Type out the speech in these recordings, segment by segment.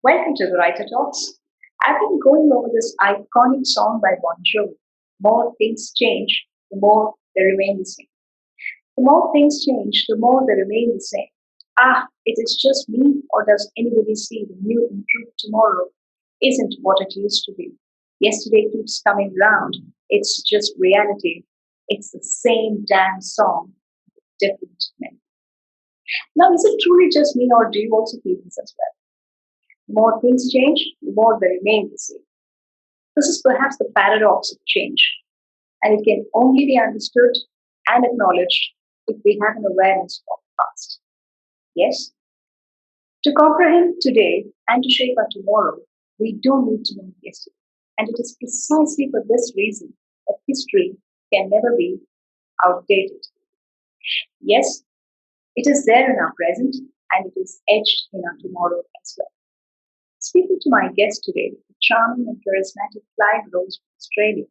Welcome to the Writer Talks. I've been going over this iconic song by Bon Jovi. More things change, the more they remain the same. The more things change, the more they remain the same. It is just me, or does anybody see the new improved tomorrow isn't what it used to be? Yesterday keeps coming round. It's just reality. It's the same damn song, different men. Now, is it truly just me, or do you also feel this as well? The more things change, the more they remain the same. This is perhaps the paradox of change, and it can only be understood and acknowledged if we have an awareness of the past. Yes? To comprehend today and to shape our tomorrow, we do need to know yesterday. And it is precisely for this reason that history can never be outdated. Yes, it is there in our present, and it is etched in our tomorrow as well. Speaking to my guest today, the charming and charismatic Clyve Rose from Australia,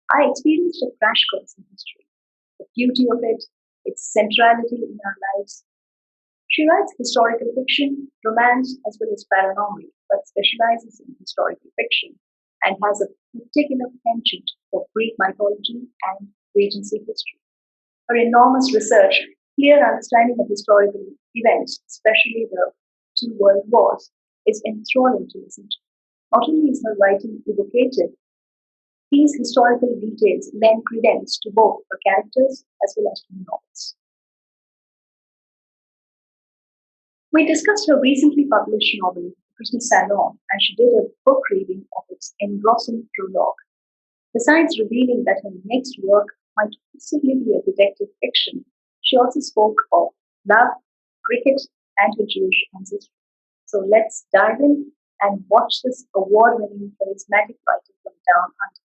I experienced a crash course in history, the beauty of it, its centrality in our lives. She writes historical fiction, romance, as well as paranormal, but specializes in historical fiction and has a particular penchant for Greek mythology and Regency history. Her enormous research, clear understanding of historical events, especially the two world wars, is enthralling to listen to. Not only is her writing evocative, these historical details lend credence to both her characters as well as to the novels. We discussed her recently published novel, Christmas Salon, and she did a book reading of its engrossing prologue. Besides revealing that her next work might possibly be a detective fiction, she also spoke of love, cricket, and her Jewish ancestry. So let's dive in and watch this award-winning charismatic writer from down under.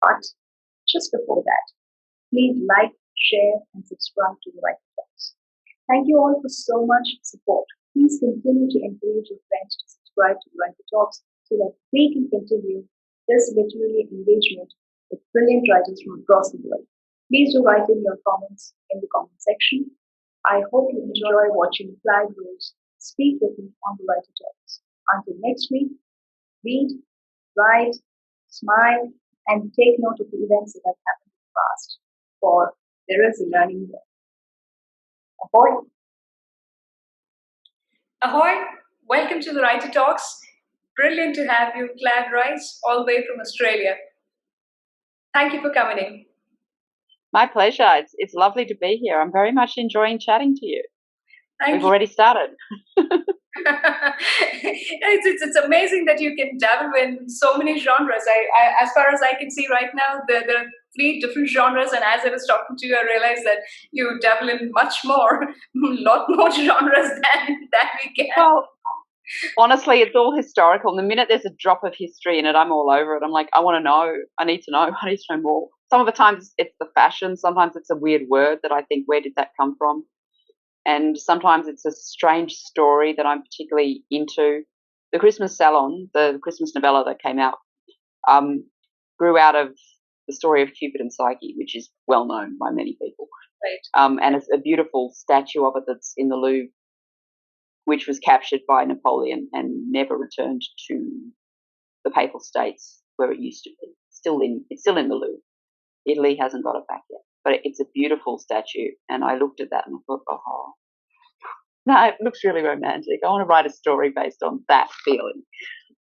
But just before that, please like, share, and subscribe to the Writer Talks. Thank you all for so much support. Please continue to encourage your friends to subscribe to the Writer Talks so that we can continue this literary engagement with brilliant writers from across the world. Please do write in your comments in the comment section. I hope you enjoy watching Clyve Rose speak with me on the Writer Talks. Until next week, read, write, smile, and take note of the events that have happened in the past, for there is a learning there. Ahoy! Ahoy! Welcome to the Writer Talks. Brilliant to have you, Clyve Rose, all the way from Australia. Thank you for coming in. My pleasure. It's lovely to be here. I'm very much enjoying chatting to you. We've already started. It's amazing that you can dabble in so many genres. I as far as I can see right now, there are 3 different genres, and as I was talking to you, I realized that you dabble in much more, a lot more genres than we can. Well, honestly, it's all historical. And the minute there's a drop of history in it, I'm all over it. I'm like, I want to know. I need to know. I need to know more. Some of the times it's the fashion. Sometimes it's a weird word that I think, where did that come from? And sometimes it's a strange story that I'm particularly into. The Christmas Salon, the Christmas novella that came out, grew out of the story of Cupid and Psyche, which is well known by many people. Right. And it's a beautiful statue of it that's in the Louvre, which was captured by Napoleon and never returned to the Papal States where it used to be. It's still in the Louvre. Italy hasn't got it back yet. But it's a beautiful statue, and I looked at that and I thought, oh, no, it looks really romantic. I want to write a story based on that feeling.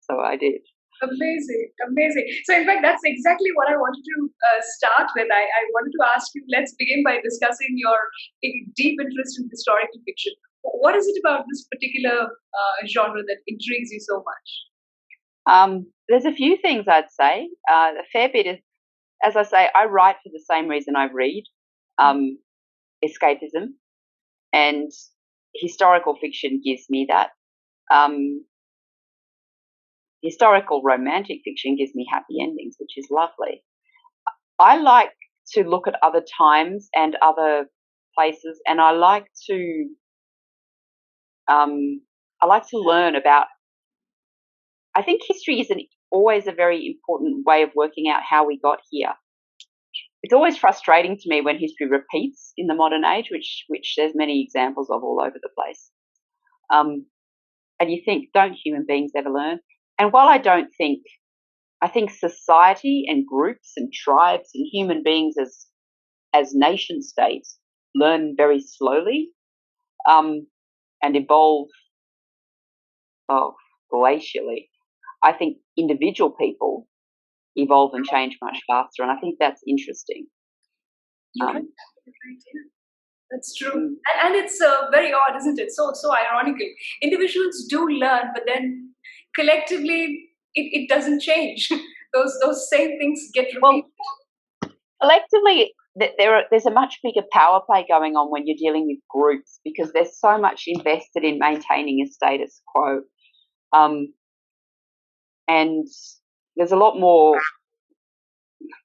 So I did. Amazing. So in fact, that's exactly what I wanted to start with. I wanted to ask you, let's begin by discussing your deep interest in historical fiction. What is it about this particular genre that intrigues you so much? There's a few things I'd say. A fair bit is, as I say, I write for the same reason I read, escapism, and historical fiction gives me that. Historical romantic fiction gives me happy endings, which is lovely. I like to look at other times and other places, and I like to learn about. I think history is always a very important way of working out how we got here. It's always frustrating to me when history repeats in the modern age, which there's many examples of all over the place. And you think, don't human beings ever learn? And while I think society and groups and tribes and human beings as nation states learn very slowly, and evolve glacially. I think individual people evolve and change much faster, and I think that's interesting. You're right. Yeah. That's true. And it's very odd, isn't it? So ironical. Individuals do learn, but then collectively it doesn't change. Those same things get repeated. Well, collectively, there's a much bigger power play going on when you're dealing with groups, because there's so much invested in maintaining a status quo. And there's a lot more.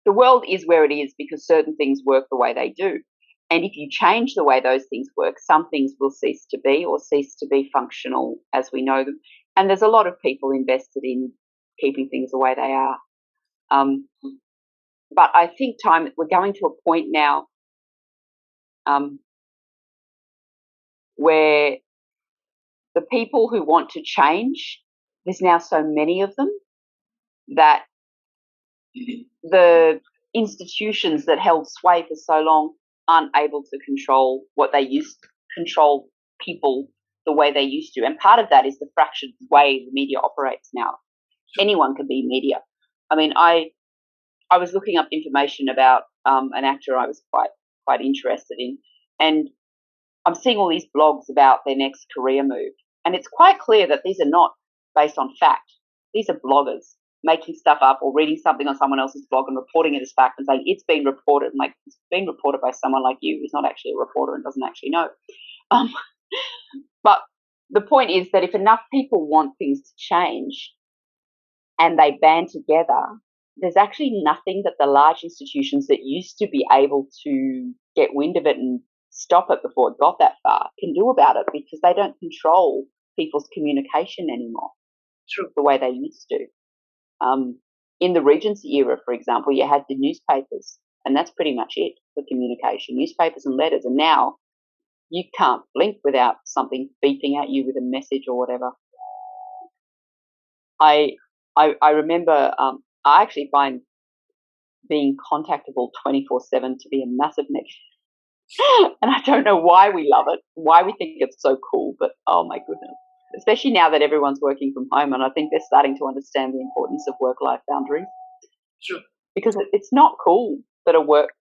The world is where it is because certain things work the way they do. And if you change the way those things work, some things will cease to be functional as we know them. And there's a lot of people invested in keeping things the way they are. But I think we're going to a point now where the people who want to change, there's now so many of them that the institutions that held sway for so long aren't able to control control people the way they used to. And part of that is the fractured way the media operates now. Anyone can be media. I mean, I was looking up information about an actor I was quite interested in, and I'm seeing all these blogs about their next career move. And it's quite clear that these are not based on fact. These are bloggers making stuff up or reading something on someone else's blog and reporting it as fact and saying it's been reported. And like, it's being reported by someone like you who's not actually a reporter and doesn't actually know. But the point is that if enough people want things to change and they band together, there's actually nothing that the large institutions that used to be able to get wind of it and stop it before it got that far can do about it, because they don't control people's communication anymore the way they used to. In the Regency era, for example, you had the newspapers, and that's pretty much it for communication, newspapers and letters. And now you can't blink without something beeping at you with a message or whatever. I remember I actually find being contactable 24/7 to be a massive negative. And I don't know why we love it, why we think it's so cool, but oh my goodness. Especially now that everyone's working from home, and I think they're starting to understand the importance of work-life boundaries. Sure. Because it's not cool that a work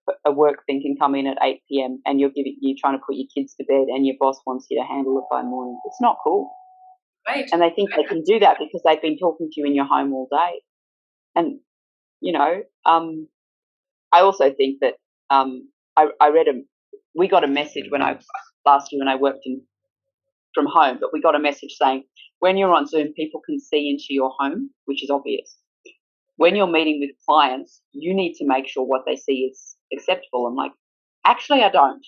thing can come in at 8 p.m. and you're trying to put your kids to bed and your boss wants you to handle it by morning. It's not cool. Right. And they think they can do that because they've been talking to you in your home all day. And, I also think that we got a message last year when I worked from home, but we got a message saying when you're on Zoom, people can see into your home, which is obvious. When you're meeting with clients, you need to make sure what they see is acceptable. I'm like, actually, I don't.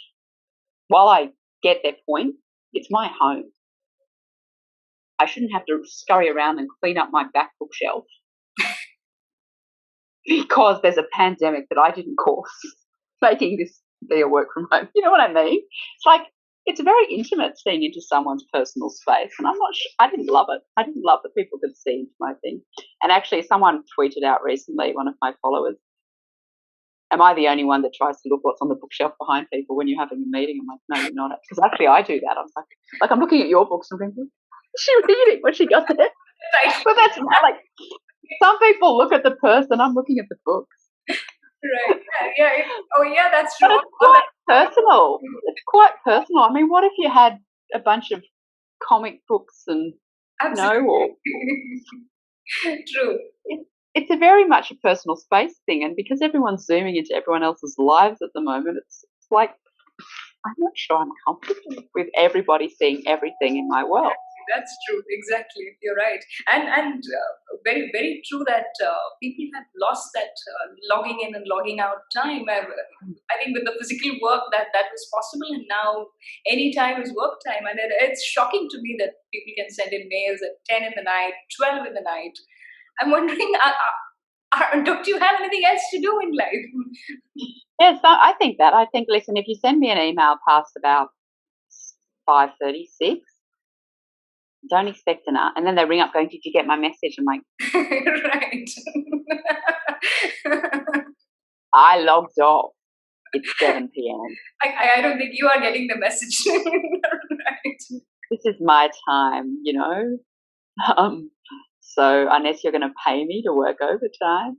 While I get their point, it's my home. I shouldn't have to scurry around and clean up my back bookshelf because there's a pandemic that I didn't cause, making this be a work from home. You know what I mean? It's like, it's very intimate seeing into someone's personal space, and I didn't love it. I didn't love that people could see into my thing. And actually, someone tweeted out recently, one of my followers, am I the only one that tries to look what's on the bookshelf behind people when you're having a meeting? I'm like, no, you're not. Because actually, I do that. I was like I'm looking at your books and thinking, what's she reading? What's she got there? But that's like, some people look at the person. I'm looking at the books. Right. Yeah. Oh, yeah, that's true. But it's quite personal. It's quite personal. I mean, what if you had a bunch of comic books and, Absolutely. True. It's a very much a personal space thing. And because everyone's zooming into everyone else's lives at the moment, it's like, I'm not sure I'm comfortable with everybody seeing everything in my world. That's true. Exactly. You're right. And very, very true that people have lost that logging in and logging out time. I think with the physical work that was possible, and now any time is work time. And it's shocking to me that people can send in mails at 10 in the night, 12 in the night. I'm wondering, don't you have anything else to do in life? Yes, I think that. I think, listen, if you send me an email past about 5:36, Don't expect an and then they ring up going, "Did you get my message?" I'm like, right. I logged off. It's 7 p.m. I don't think you are getting the message. Right. This is my time, you know. So unless you're going to pay me to work overtime,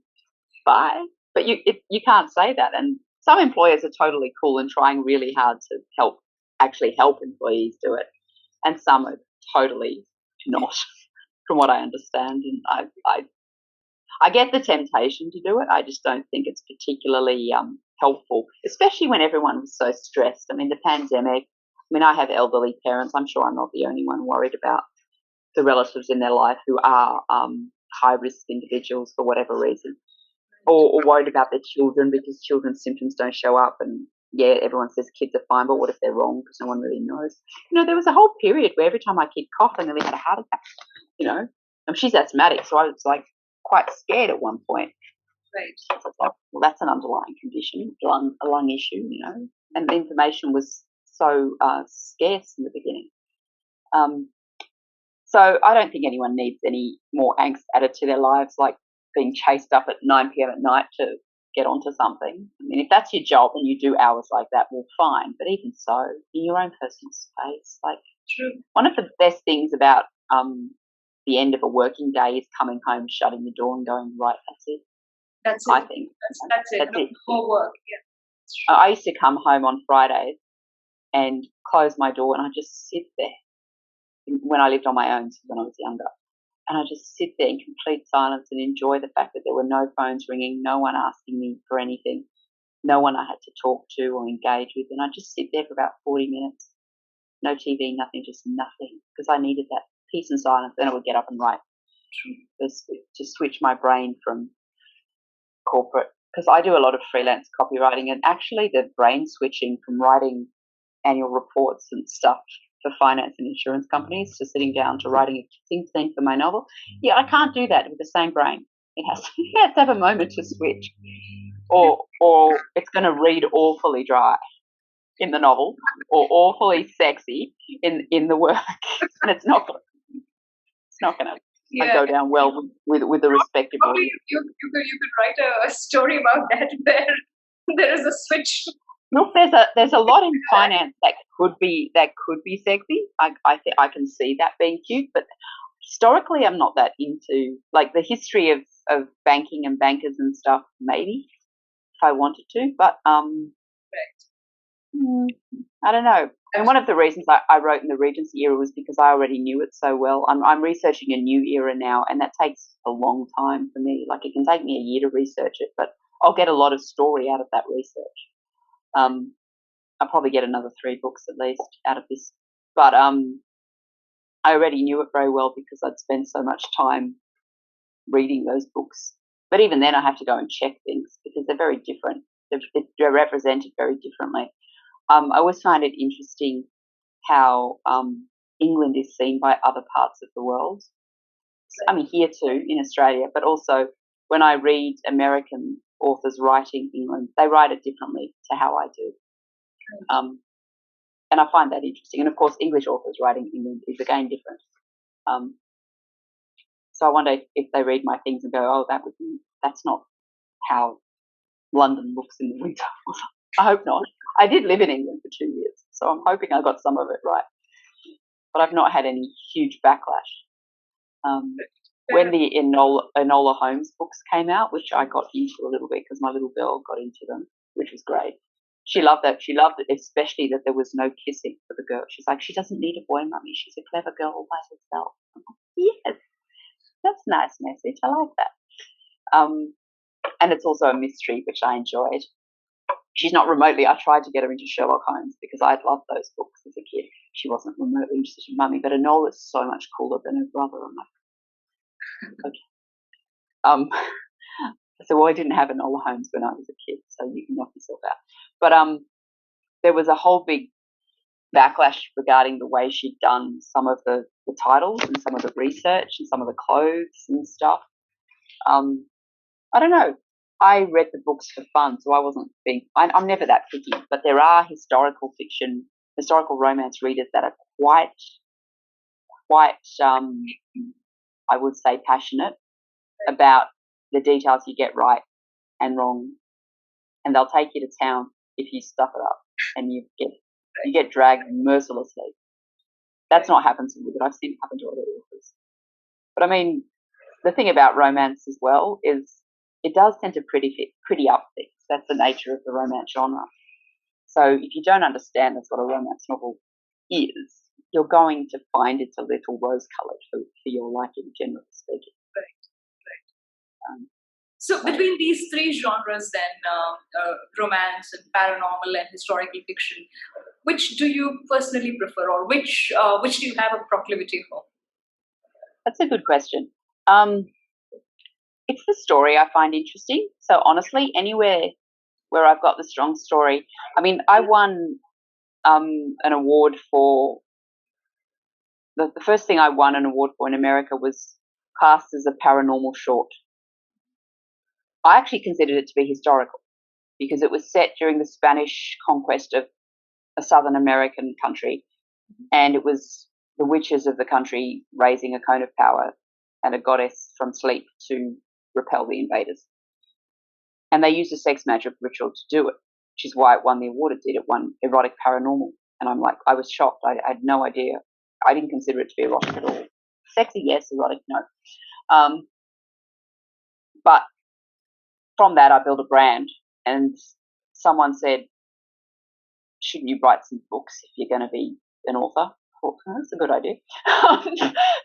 bye. But you can't say that. And some employers are totally cool and trying really hard to actually help employees do it, and some are totally not, from what I understand. And I get the temptation to do it. I just don't think it's particularly helpful, especially when everyone was so stressed. I mean, the pandemic. I mean, I have elderly parents. I'm sure I'm not the only one worried about the relatives in their life who are high risk individuals for whatever reason, or worried about their children because children's symptoms don't show up. And yeah, everyone says kids are fine, but what if they're wrong? Because no one really knows. You know, there was a whole period where every time my kid coughed, I nearly had a heart attack. You know, and she's asthmatic, so I was like quite scared at one point. Right. So it's like, well, that's an underlying condition, a lung issue, you know, and the information was so scarce in the beginning. So I don't think anyone needs any more angst added to their lives, like being chased up at 9 p.m. at night to get onto something. I mean, if that's your job and you do hours like that, well, fine. But even so, in your own personal space, like, true. One of the best things about the end of a working day is coming home, shutting the door, and going, right, that's it. That's it. I think that's it. No more work. Yeah. I used to come home on Fridays and close my door, and I just sit there. When I lived on my own, when I was younger, and I just sit there in complete silence and enjoy the fact that there were no phones ringing, no one asking me for anything, no one I had to talk to or engage with, and I just sit there for about 40 minutes, no TV, nothing, just nothing, because I needed that peace and silence. Then I would get up and write, to switch my brain from corporate, because I do a lot of freelance copywriting, and actually the brain switching from writing annual reports and stuff for finance and insurance companies to sitting down to writing a thing for my novel. Yeah, I can't do that with the same brain. It has to have a moment to switch, or it's going to read awfully dry in the novel, or awfully sexy in the work, and it's not going to go down well with the respectable. Probably you could write a story about that where there is a switch. Look, there's a lot in finance that could be sexy. I can see that being cute, but historically I'm not that into, like, the history of banking and bankers and stuff. Maybe if I wanted to, but I don't know. And one of the reasons I wrote in the Regency era was because I already knew it so well. I'm researching a new era now, and that takes a long time for me. Like, it can take me a year to research it, but I'll get a lot of story out of that research. I'll probably get another 3 books at least out of this. But I already knew it very well because I'd spent so much time reading those books. But even then I have to go and check things because they're very different. They're represented very differently. I always find it interesting how England is seen by other parts of the world. I mean, here too, in Australia, but also when I read American authors writing England, they write it differently to how I do. And I find that interesting. And of course, English authors writing England is again different. So I wonder if they read my things and go, oh, that's not how London looks in the winter. I hope not. I did live in England for 2 years, so I'm hoping I got some of it right. But I've not had any huge backlash. When the Enola Holmes books came out, which I got into a little bit because my little girl got into them, which was great. She loved that. She loved it, especially that there was no kissing for the girl. She's like, she doesn't need a boy, mummy. She's a clever girl all by herself. I'm like, yes, that's a nice message. I like that. And it's also a mystery, which I enjoyed. She's not remotely. I tried to get her into Sherlock Holmes because I'd loved those books as a kid. She wasn't remotely interested in mummy, but Enola's so much cooler than her brother. I'm like, okay. So, well, I didn't have Enola Holmes when I was a kid, so you can knock yourself out. But there was a whole big backlash regarding the way she'd done some of the titles and some of the research and some of the clothes and stuff. I don't know. I read the books for fun, so I wasn't I'm never that picky, but there are historical romance readers that are quite quite, I would say, passionate about the details you get right and wrong, and they'll take you to town if you stuff it up, and you get dragged mercilessly. That's not happened to me, but I've seen it happen to other authors. But I mean, the thing about romance as well is it does tend to pretty up things. That's the nature of the romance genre. So if you don't understand that's what a romance novel is, you're going to find it's a little rose-coloured for your liking, generally speaking. Right. So between these three genres then, romance and paranormal and historical fiction, which do you personally prefer, or which do you have a proclivity for? That's a good question. It's the story I find interesting. So honestly, anywhere where I've got the strong story. I mean, I won an award for the first thing I won an award for in America was cast as a paranormal short. I actually considered it to be historical because it was set during the Spanish conquest of a Southern American country, and it was the witches of the country raising a cone of power and a goddess from sleep to repel the invaders. And they used a sex magic ritual to do it, which is why it won the award it did. It won erotic paranormal. And I'm like, I was shocked. I had no idea. I didn't consider it to be erotic at all. Sexy, yes. Erotic, no. But from that, I built a brand. And someone said, shouldn't you write some books if you're going to be an author? I thought, oh, that's a good idea.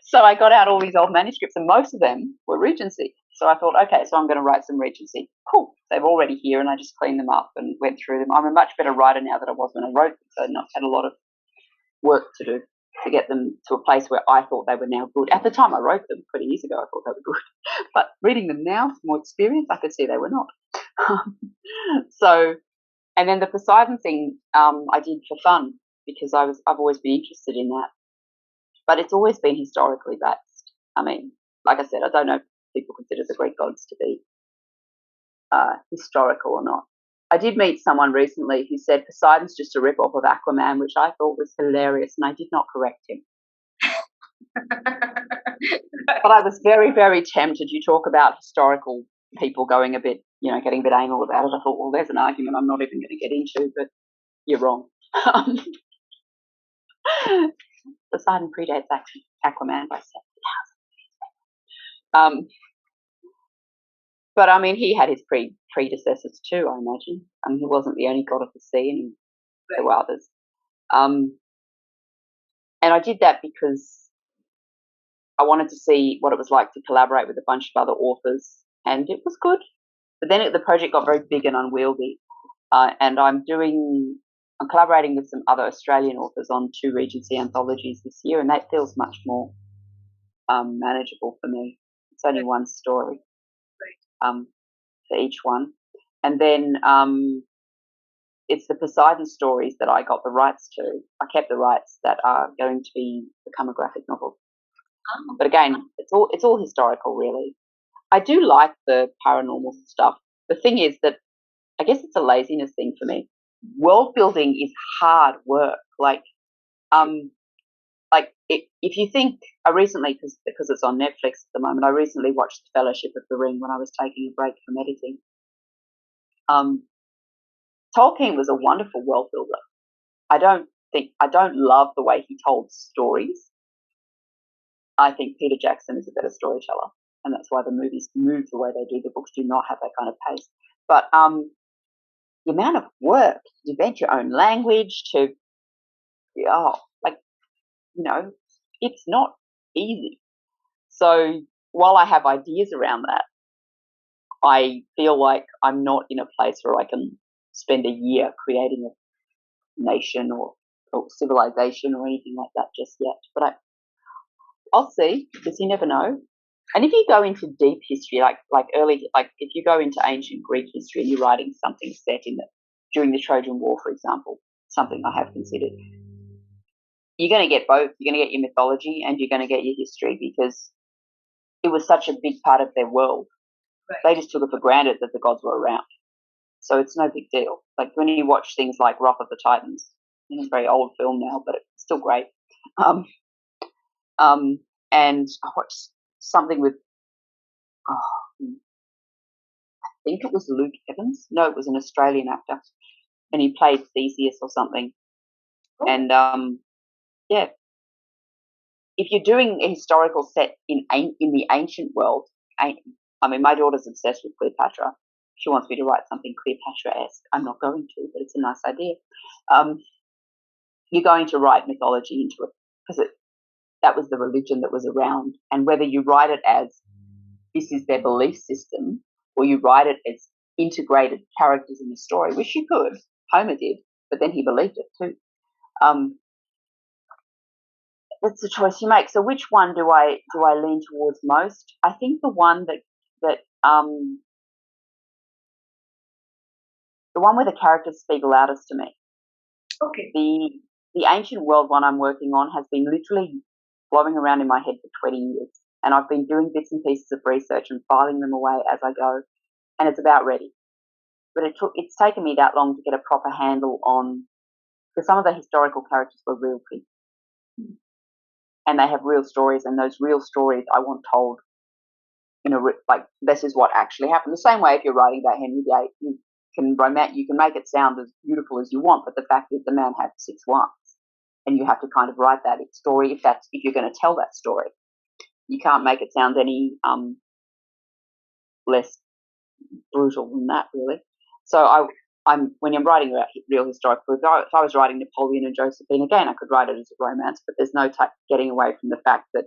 So I got out all these old manuscripts, and most of them were Regency. So I thought, okay, so I'm going to write some Regency. Cool. They're already here, and I just cleaned them up and went through them. I'm a much better writer now than I was when I wrote them, so I've not had a lot of work to do to get them to a place where I thought they were now good. At the time I wrote them 20 years ago, I thought they were good. But reading them now, with more experience, I could see they were not. So, and then the Poseidon thing I did for fun because I've always been interested in that. But it's always been historically based. I mean, like I said, I don't know if people consider the Greek gods to be historical or not. I did meet someone recently who said Poseidon's just a rip-off of Aquaman, which I thought was hilarious, and I did not correct him. But I was very, very tempted. You talk about historical people going a bit, getting a bit anal about it. I thought, well, there's an argument I'm not even going to get into, but you're wrong. Poseidon predates Aquaman by 7,000 years. But I mean, he had his predecessors too, I imagine. I mean, he wasn't the only god of the sea, and there were others. And I did that because I wanted to see what it was like to collaborate with a bunch of other authors, and it was good. But then the project got very big and unwieldy, and I'm collaborating with some other Australian authors on 2 Regency anthologies this year, and that feels much more manageable for me. It's only one story for each one. And then it's the Poseidon stories that I got the rights to. I kept the rights that are going to become a graphic novel. But again, it's all historical, really. I do like the paranormal stuff. The thing is that I guess it's a laziness thing for me. World building is hard work. If you think, I recently, because it's on Netflix at the moment, I recently watched The Fellowship of the Ring when I was taking a break from editing. Tolkien was a wonderful world builder. I don't love the way he told stories. I think Peter Jackson is a better storyteller, and that's why the movies move the way they do. The books do not have that kind of pace. But the amount of work to invent your own language, it's not easy. So while I have ideas around that, I feel like I'm not in a place where I can spend a year creating a nation or civilization or anything like that just yet. But I'll see, because you never know. And if you go into deep history, like if you go into ancient Greek history and you're writing something set during the Trojan War, for example, something I have considered, you're going to get both. You're going to get your mythology and you're going to get your history, because it was such a big part of their world. Right. They just took it for granted that the gods were around. So it's no big deal. Like when you watch things like Wrath of the Titans, it's a very old film now, but it's still great. And I watched something with, I think it was Luke Evans. No, it was an Australian actor, and he played Theseus or something. And yeah, if you're doing a historical set in the ancient world, I mean, my daughter's obsessed with Cleopatra. She wants me to write something Cleopatra-esque. I'm not going to, but it's a nice idea. You're going to write mythology into it because that was the religion that was around. And whether you write it as this is their belief system, or you write it as integrated characters in the story, which you could. Homer did, but then he believed it too. That's the choice you make. So which one do I lean towards most? I think the one that the one where the characters speak loudest to me. Okay. The ancient world one I'm working on has been literally blowing around in my head for 20 years, and I've been doing bits and pieces of research and filing them away as I go, and it's about ready. But it's taken me that long to get a proper handle on, because some of the historical characters were real people. And they have real stories, and those real stories I want told, like this is what actually happened. The same way if you're writing about Henry VIII, you can make it sound as beautiful as you want, but the fact is the man had 6 wives, and you have to kind of write that story if you're going to tell that story. You can't make it sound any less brutal than that, really. So when I'm writing about real historical, if I was writing Napoleon and Josephine, again, I could write it as a romance, but there's no getting away from the fact that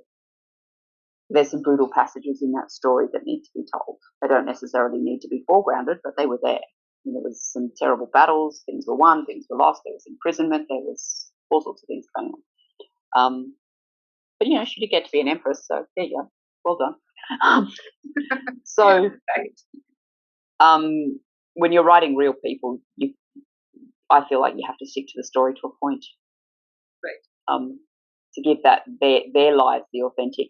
there's some brutal passages in that story that need to be told. They don't necessarily need to be foregrounded, but they were there. And there was some terrible battles, things were won, things were lost, there was imprisonment, there was all sorts of things going on. But, she did get to be an empress, so there you go. Well done. So, when you're writing real people, I feel like you have to stick to the story to a point. Right. To give their lives the authentic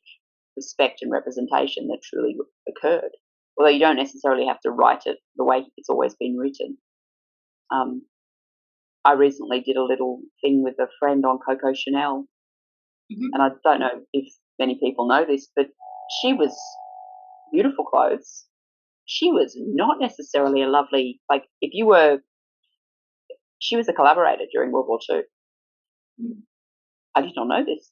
respect and representation that truly occurred. Although you don't necessarily have to write it the way it's always been written. I recently did a little thing with a friend on Coco Chanel, and I don't know if many people know this, but she was beautiful clothes. She was not necessarily a lovely, she was a collaborator during World War II. I did not know this.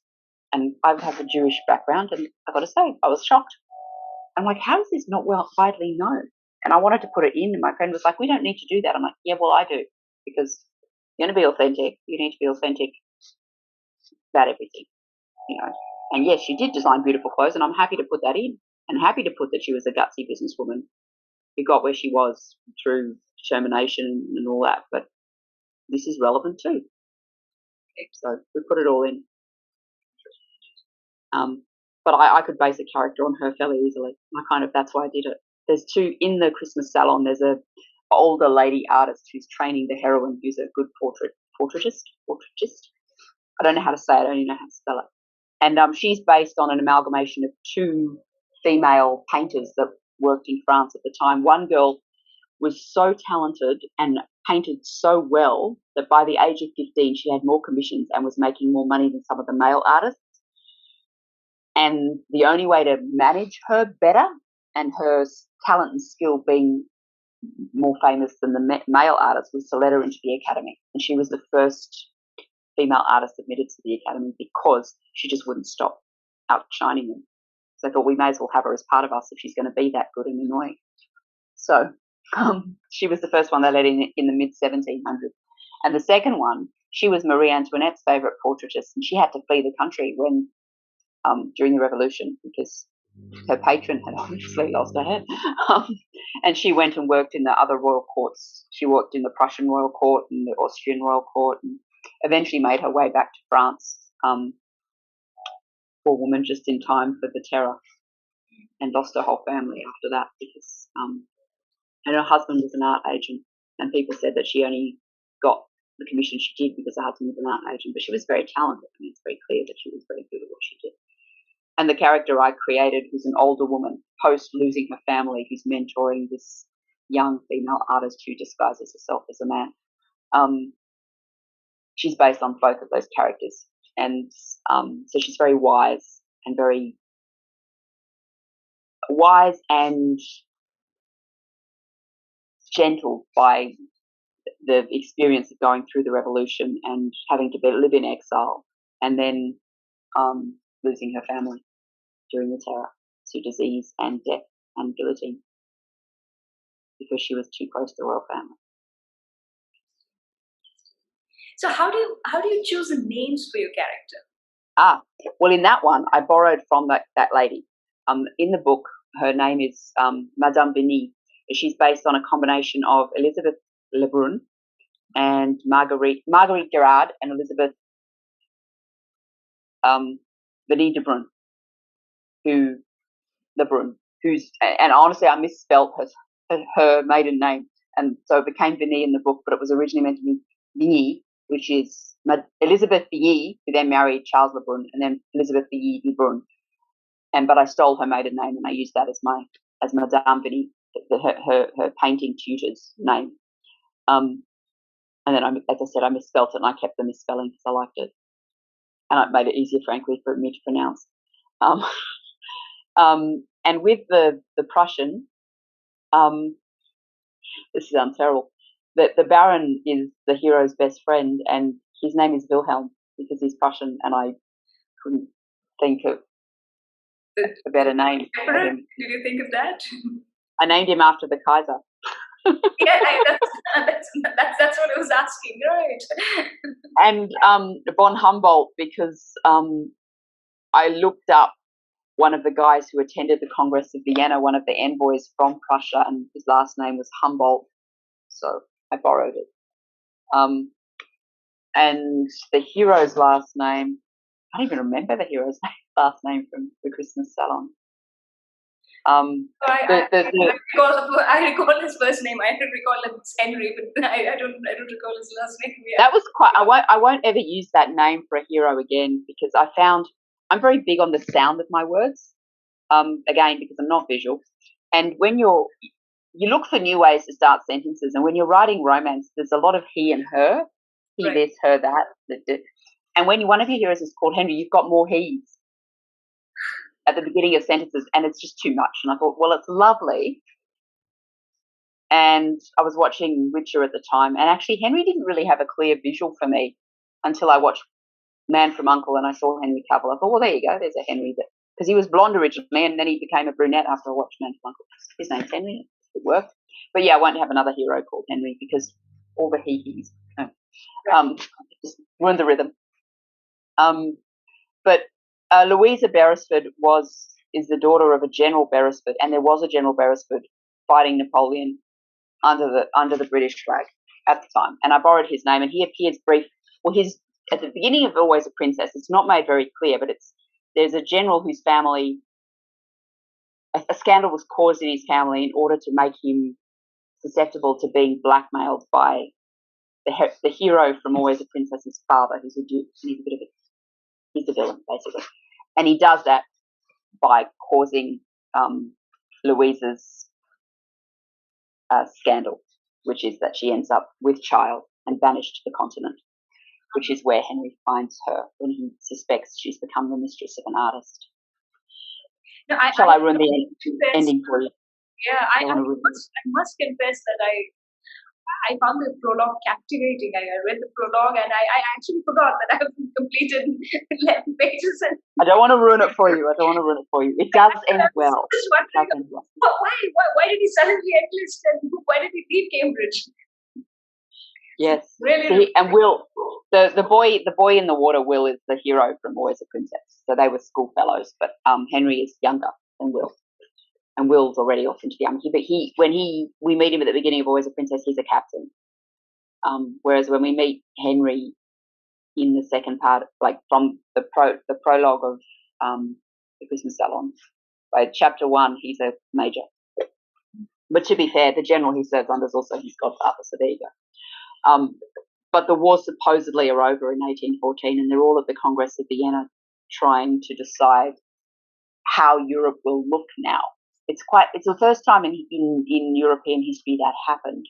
And I have a Jewish background, and I've got to say, I was shocked. I'm like, how is this not widely known? And I wanted to put it in, and my friend was like, we don't need to do that. I'm like, yeah, well, I do, because you're going to be authentic. You need to be authentic about everything, And yes, she did design beautiful clothes, and I'm happy to put that in, and happy to put that she was a gutsy businesswoman who got where she was through determination and all that. But this is relevant too. So we put it all in. But I could base a character on her fairly easily. That's why I did it. There's 2 in the Christmas Salon. There's a older lady artist who's training the heroine, who's a good portraitist. I don't know how to say it. I only know how to spell it. And she's based on an amalgamation of 2 female painters that worked in France at the time. One girl was so talented and painted so well that by the age of 15 she had more commissions and was making more money than some of the male artists. And the only way to manage her better, and her talent and skill being more famous than the male artists, was to let her into the academy. And she was the first female artist admitted to the academy because she just wouldn't stop outshining them. So I thought we may as well have her as part of us if she's going to be that good and annoying. So she was the first one they let in the mid-1700s. And the second one, she was Marie Antoinette's favourite portraitist, and she had to flee the country during the Revolution because her patron had obviously lost her head. And she went and worked in the other royal courts. She worked in the Prussian royal court and the Austrian royal court, and eventually made her way back to France, poor woman, just in time for the terror, and lost her whole family after that because and her husband was an art agent, and people said that she only got the commission she did because her husband was an art agent, but she was very talented. I mean, it's very clear that she was very good at what she did. And the character I created was an older woman, post losing her family, who's mentoring this young female artist who disguises herself as a man. She's based on both of those characters. And so she's very wise and very wise and gentle by the experience of going through the revolution and having to live in exile, and then losing her family during the terror to disease and death and guillotine because she was too close to the royal family. So how do you choose the names for your character? Well, in that one, I borrowed from that lady. In the book, her name is Madame Vigny. She's based on a combination of Elizabeth Lebrun and Marguerite Gerard and Elizabeth Vigny de Brun, and honestly, I misspelt her maiden name, and so it became Vigny in the book, but it was originally meant to be Vigny, which is Elizabeth Vigny, who then married Charles Lebrun, and then Elizabeth Vigny de Brun. But I stole her maiden name and I used that as Madame Vigny, her painting tutor's name. And then, as I said, I misspelt it, and I kept the misspelling because I liked it, and it made it easier, frankly, for me to pronounce. And with the Prussian, this sounds terrible. The Baron is the hero's best friend, and his name is Wilhelm because he's Prussian, and I couldn't think of a better name for him. Did you think of that? I named him after the Kaiser. Yeah, that's what I was asking, right? And von Humboldt, because I looked up one of the guys who attended the Congress of Vienna, one of the envoys from Prussia, and his last name was Humboldt, so I borrowed it. And the hero's last name, I don't even remember the hero's last name from the Christmas Salon. I recall his first name. I don't recall it's Henry, but I don't recall his last name. Yeah. That was quite. I won't ever use that name for a hero again because I found I'm very big on the sound of my words. Again, because I'm not visual, and when you look for new ways to start sentences, and when you're writing romance, there's a lot of he and her, he Right. this, her that, and when one of your heroes is called Henry, you've got more he's at the beginning of sentences, and it's just too much. And I thought, well, it's lovely. And I was watching Witcher at the time, and actually Henry didn't really have a clear visual for me until I watched Man from U.N.C.L.E. and I saw Henry Cavill. I thought, well, there you go, there's a Henry, because he was blonde originally, and then he became a brunette after I watched Man from U.N.C.L.E. His name's Henry. It worked. But yeah, I won't have another hero called Henry because all the he-he's just ruined the rhythm. But Louisa Beresford is the daughter of a General Beresford, and there was a General Beresford fighting Napoleon under the British flag at the time. And I borrowed his name, and he appears brief. Well, at the beginning of Always a Princess. It's not made very clear, but there's a general whose family, a scandal was caused in his family in order to make him susceptible to being blackmailed by the hero from Always a Princess's father, who's a duke. He's a villain, basically. And he does that by causing Louisa's scandal, which is that she ends up with child and banished to the continent, which is where Henry finds her when he suspects she's become the mistress of an artist. No, Shall I ruin the ending for you? Yeah, I must confess that I found the prologue captivating. I read the prologue and I actually forgot that I have completed 11 pages. And I don't want to ruin it for you. It does end well. Why did he suddenly enlist and why did he leave Cambridge? Yes. Really? And Will, the boy in the water, Will, is the hero from Always a Princess. So they were schoolfellows, but Henry is younger than Will. And Will's already off into the army. But when we meet him at the beginning of Always a Princess, he's a captain. Whereas when we meet Henry in the second part, like from the prologue of the Christmas Salon, by chapter 1, he's a major. But to be fair, the general he serves under is also his godfather, so there you go. But the wars supposedly are over in 1814, and they're all at the Congress of Vienna trying to decide how Europe will look now. It's the first time in European history that happened.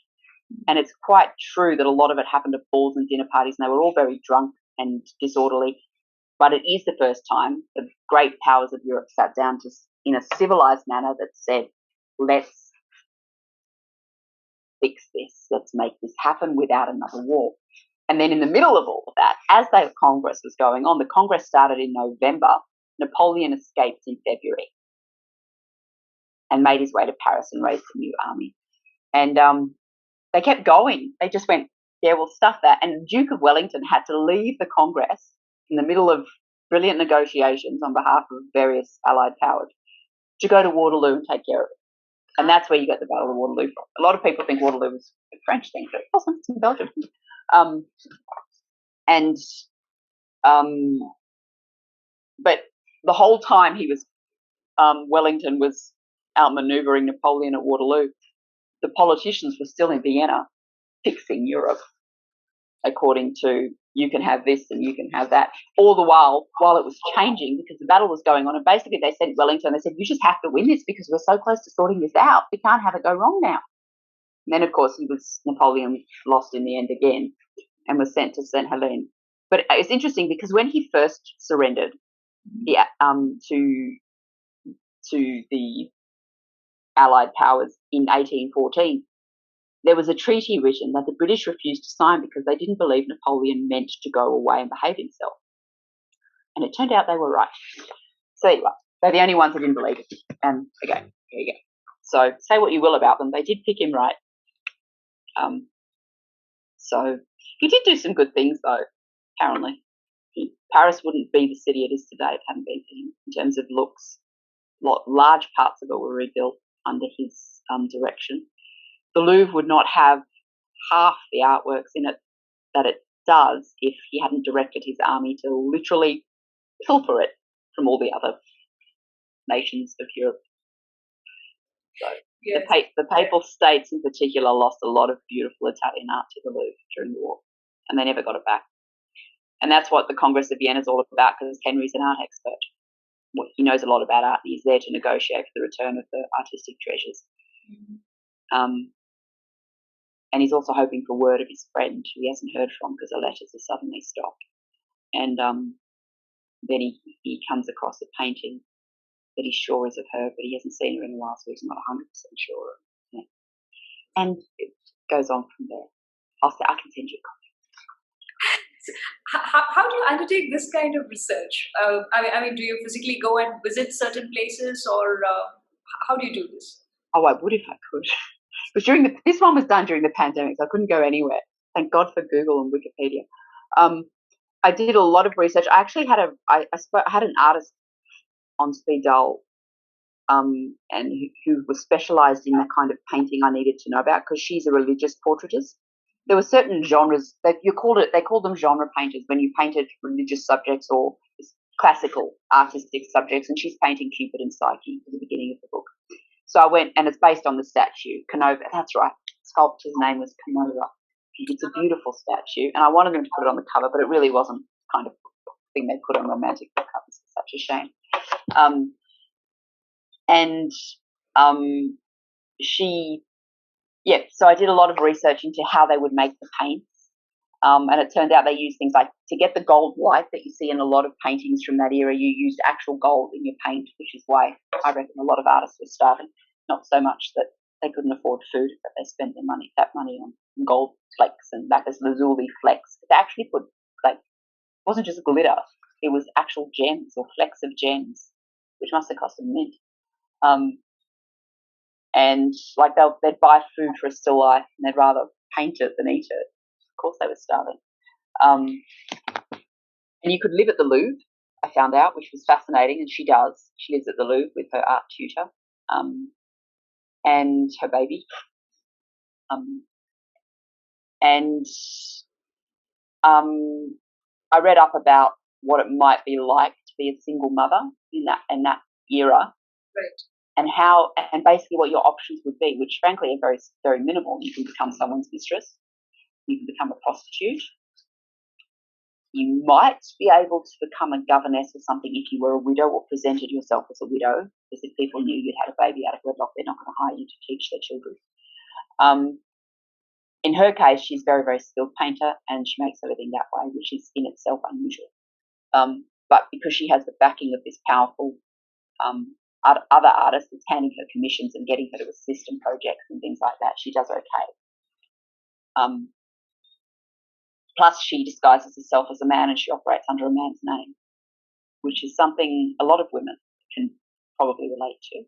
And it's quite true that a lot of it happened at balls and dinner parties, and they were all very drunk and disorderly. But it is the first time the great powers of Europe sat down in a civilized manner that said, let's fix this, let's make this happen without another war. And then in the middle of all of that, as the Congress was going on, the Congress started in November, Napoleon escaped in February and made his way to Paris and raised a new army. And they kept going. They just went, yeah, we'll stuff that. And the Duke of Wellington had to leave the Congress in the middle of brilliant negotiations on behalf of various Allied powers to go to Waterloo and take care of it. And that's where you get the Battle of Waterloo from. A lot of people think Waterloo was a French thing, but it wasn't. It's in Belgium. But the whole time he was, Wellington was outmaneuvering Napoleon at Waterloo, the politicians were still in Vienna fixing Europe according to you can have this and you can have that, all the while it was changing because the battle was going on. And basically they said Wellington, they said, you just have to win this because we're so close to sorting this out. We can't have it go wrong now. And then, of course, Napoleon lost in the end again and was sent to St. Helene. But it's interesting because when he first surrendered to the Allied powers in 1814, there was a treaty written that the British refused to sign because they didn't believe Napoleon meant to go away and behave himself. And it turned out they were right. So anyway, they're the only ones that didn't believe it. And okay, there you go. So say what you will about them, they did pick him right. So he did do some good things, though, apparently. Paris wouldn't be the city it is today if it hadn't been for him in terms of looks. Large parts of it were rebuilt under his direction. The Louvre would not have half the artworks in it that it does if he hadn't directed his army to literally pilfer it from all the other nations of Europe. So yes. The Papal States in particular lost a lot of beautiful Italian art to the Louvre during the war, and they never got it back. And that's what the Congress of Vienna is all about, because Henry's an art expert. He knows a lot about art, and he's there to negotiate for the return of the artistic treasures. Mm-hmm. And he's also hoping for word of his friend who he hasn't heard from because the letters have suddenly stopped. And then he comes across a painting that he's sure is of her, but he hasn't seen her in a while, so he's not 100% sure. Yeah. And it goes on from there. I can send you a copy. So how do you undertake this kind of research? I mean, do you physically go and visit certain places, or how do you do this? Oh, I would if I could. But this one was done during the pandemic, so I couldn't go anywhere. Thank God for Google and Wikipedia. I did a lot of research. I actually had I had an artist on speed dial, and who was specialised in the kind of painting I needed to know about, because she's a religious portraitist. There were certain genres that they called them genre painters when you painted religious subjects or classical artistic subjects, and she's painting Cupid and Psyche at the beginning of the book. So I went, and it's based on the statue, Canova. That's right. The sculptor's name was Canova. It's a beautiful statue, and I wanted them to put it on the cover, but it really wasn't the kind of thing they put on romantic book covers. It's such a shame. So I did a lot of research into how they would make the paints. And it turned out they used things like, to get the gold light that you see in a lot of paintings from that era, you used actual gold in your paint, which is why I reckon a lot of artists were starving. Not so much that they couldn't afford food, but they spent that money on gold flakes and lapis lazuli flecks. They actually put, it wasn't just glitter, it was actual gems or flecks of gems, which must have cost a mint. And they'd buy food for a still life, and they'd rather paint it than eat it. Of course they were starving. And you could live at the Louvre, I found out, which was fascinating, and she does. She lives at the Louvre with her art tutor and her baby. I read up about what it might be like to be a single mother in that era. Right. And basically what your options would be, which frankly are very, very minimal. You can become someone's mistress. You can become a prostitute. You might be able to become a governess or something if you were a widow or presented yourself as a widow, because if people knew you'd had a baby out of wedlock, they're not going to hire you to teach their children. In her case, she's a very, very skilled painter, and she makes a living that way, which is in itself unusual. but because she has the backing of this powerful other artist that's handing her commissions and getting her to assist in projects and things like that, she does okay. Plus, she disguises herself as a man and she operates under a man's name, which is something a lot of women can probably relate to.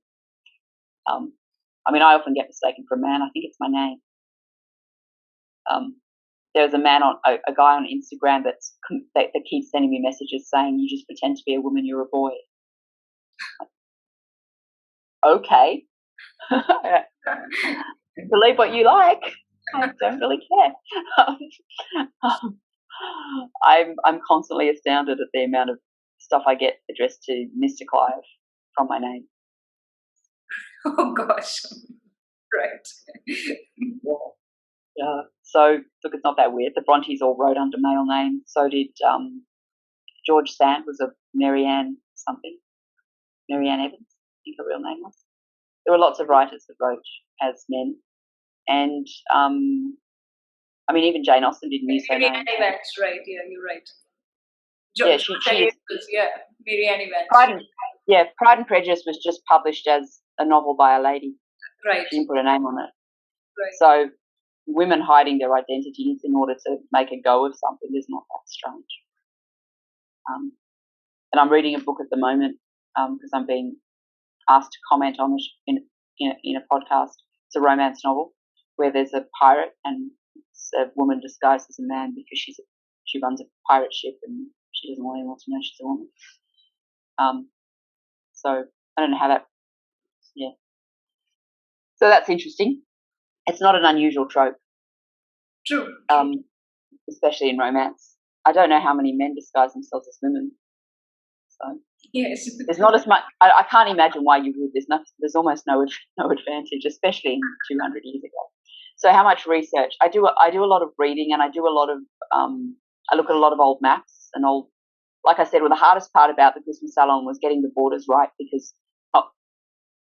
I mean, I often get mistaken for a man. I think it's my name. There's a guy on Instagram that keeps sending me messages saying, "You just pretend to be a woman, you're a boy." Okay. Believe what you like. I don't really care. I'm constantly astounded at the amount of stuff I get addressed to Mr. Clyve from my name. Oh gosh. Right. Yeah. So look, it's not that weird. The Brontes all wrote under male names. So did George Sand was a Marianne something. Marianne Evans, I think her real name was. There were lots of writers that wrote as men. And I mean, even Jane Austen didn't use her name. Marianne Evans, right? Yeah, you're right. Yeah, she is. Yeah, Marianne Evans. Pride and Prejudice was just published as a novel by a lady. Right. She didn't put a name on it. Right. So women hiding their identities in order to make a go of something is not that strange. And I'm reading a book at the moment because I'm being asked to comment on it in a podcast. It's a romance novel where there's a pirate and it's a woman disguised as a man because she runs a pirate ship and she doesn't want anyone to know she's a woman. So I don't know how that. Yeah. So that's interesting. It's not an unusual trope. True. Especially in romance. I don't know how many men disguise themselves as women. So yes. There's not as much. I can't imagine why you would. There's almost no advantage, especially in 200 years ago. So how much research? I do a lot of reading, and I do a lot of. I look at a lot of old maps and old. Like I said, well, the hardest part about the Christmas Salon was getting the borders right because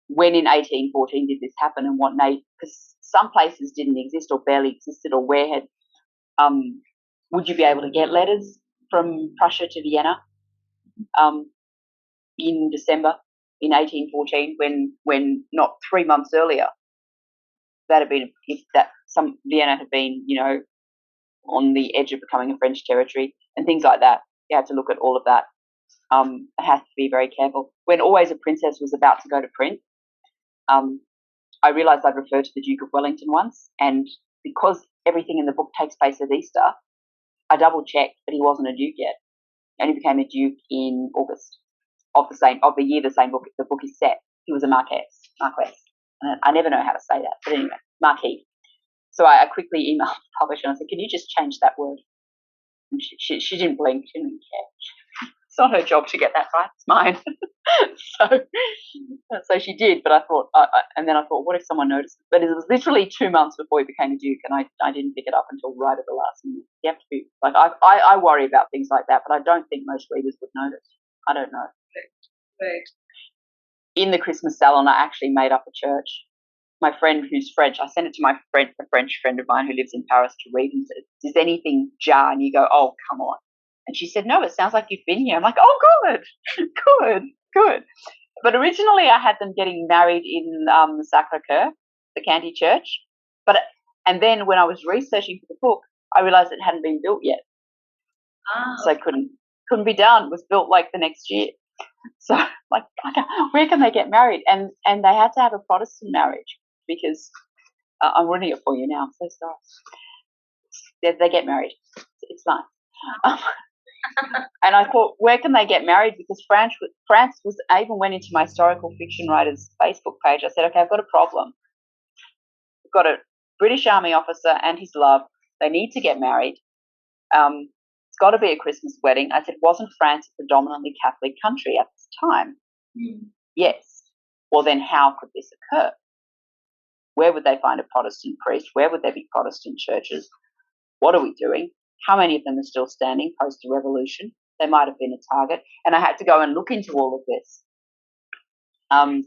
when in 1814 did this happen and what because some places didn't exist or barely existed, or where had would you be able to get letters from Prussia to Vienna in December in 1814 when not 3 months earlier that had been Vienna had been on the edge of becoming a French territory and things like that. You had to look at all of that. I have to be very careful. When Always a Princess was about to go to print, I realised I'd referred to the Duke of Wellington once, and because everything in the book takes place at Easter, I double-checked that he wasn't a duke yet. He only became a duke in August of the year the same book is set. He was a marquess. I never know how to say that, but anyway, marquis. So I quickly emailed the publisher and I said, "Can you just change that word?" And she didn't blink. She didn't care. It's not her job to get that right. It's mine. So she did, but I thought, and then I thought, what if someone noticed? But it was literally 2 months before he became a duke, and I didn't pick it up until right at the last minute. You have to be like, I worry about things like that, but I don't think most readers would notice. I don't know. Right. In the Christmas Salon, I actually made up a church. My friend who's French, I sent it to a French friend of mine who lives in Paris to read and said, "Does anything jar?" And you go, "Oh, come on." And she said, "No, it sounds like you've been here." I'm like, "Oh, good. But originally I had them getting married in the Sacre-Cœur, the Canty Church. And then when I was researching for the book, I realised it hadn't been built yet. So it couldn't be done. It was built like the next year. So like, where can they get married? And they had to have a Protestant marriage because I'm ruining it for you now. I'm so sorry. They get married. It's nice. And I thought, where can they get married? Because France was. I even went into my historical fiction writer's Facebook page. I said, okay, I've got a problem. We've got a British Army officer and his love. They need to get married. It's got to be a Christmas wedding. I said, wasn't France a predominantly Catholic country at this time? Yes. Well, then how could this occur? Where would they find a Protestant priest? Where would there be Protestant churches? What are we doing? How many of them are still standing post the revolution? They might have been a target. And I had to go and look into all of this. But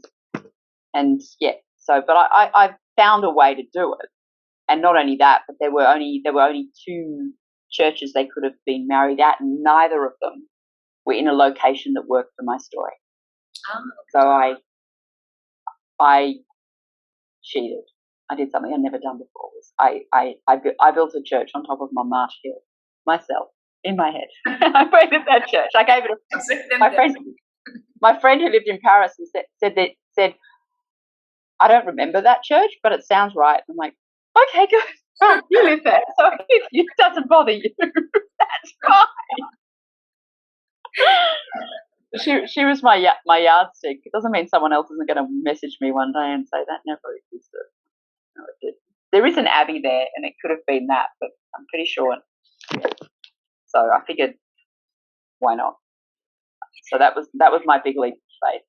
I found a way to do it. And not only that, but there were only 2 churches they could have been married at, and neither of them were in a location that worked for my story. Ah, So I cheated. I did something I'd never done before. I built a church on top of my marsh hill myself in my head. I painted that church. I gave it my friend who lived in Paris and said I don't remember that church, but it sounds right. I'm like, okay, good. Right, you live there, so it doesn't bother you. That's fine. She was my yardstick. It doesn't mean someone else isn't going to message me one day and say that never existed. No, it did. There is an abbey there, and it could have been that, but I'm pretty sure. So I figured, why not? So that was my big leap of faith.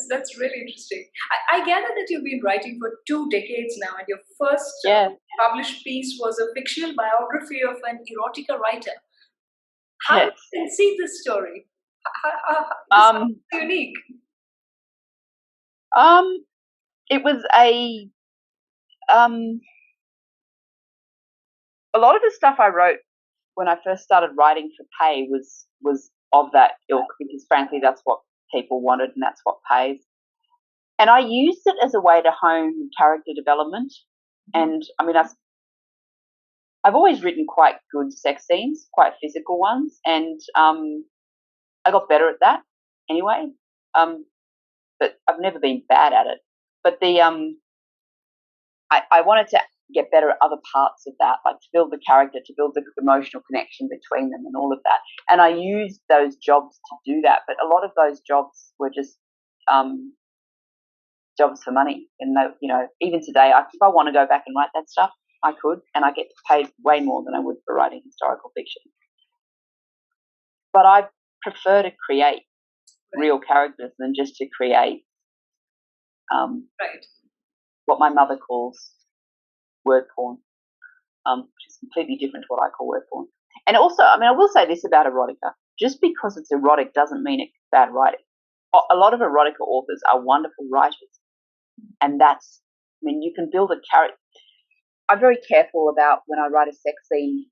That's really interesting. I gather that you've been writing for 2 decades now, and your first published piece was a fictional biography of an erotica writer. How do you conceive this story? How unique. It was a lot of the stuff I wrote when I first started writing for pay was of that ilk, because frankly that's what people wanted and that's what pays. And I used it as a way to hone character development. And I mean, I've always written quite good sex scenes, quite physical ones, and I got better at that anyway. But I've never been bad at it. But I wanted to get better at other parts of that, like to build the character, to build the emotional connection between them and all of that. And I used those jobs to do that. But a lot of those jobs were just jobs for money. And they, you know, even today, if I want to go back and write that stuff, I could, and I get paid way more than I would for writing historical fiction. But I prefer to create real characters than just to create what my mother calls word porn, which is completely different to what I call word porn. And also, I mean, I will say this about erotica. Just because it's erotic doesn't mean it's bad writing. A lot of erotica authors are wonderful writers. And that's, I mean, you can build a character. I'm very careful about when I write a sex scene.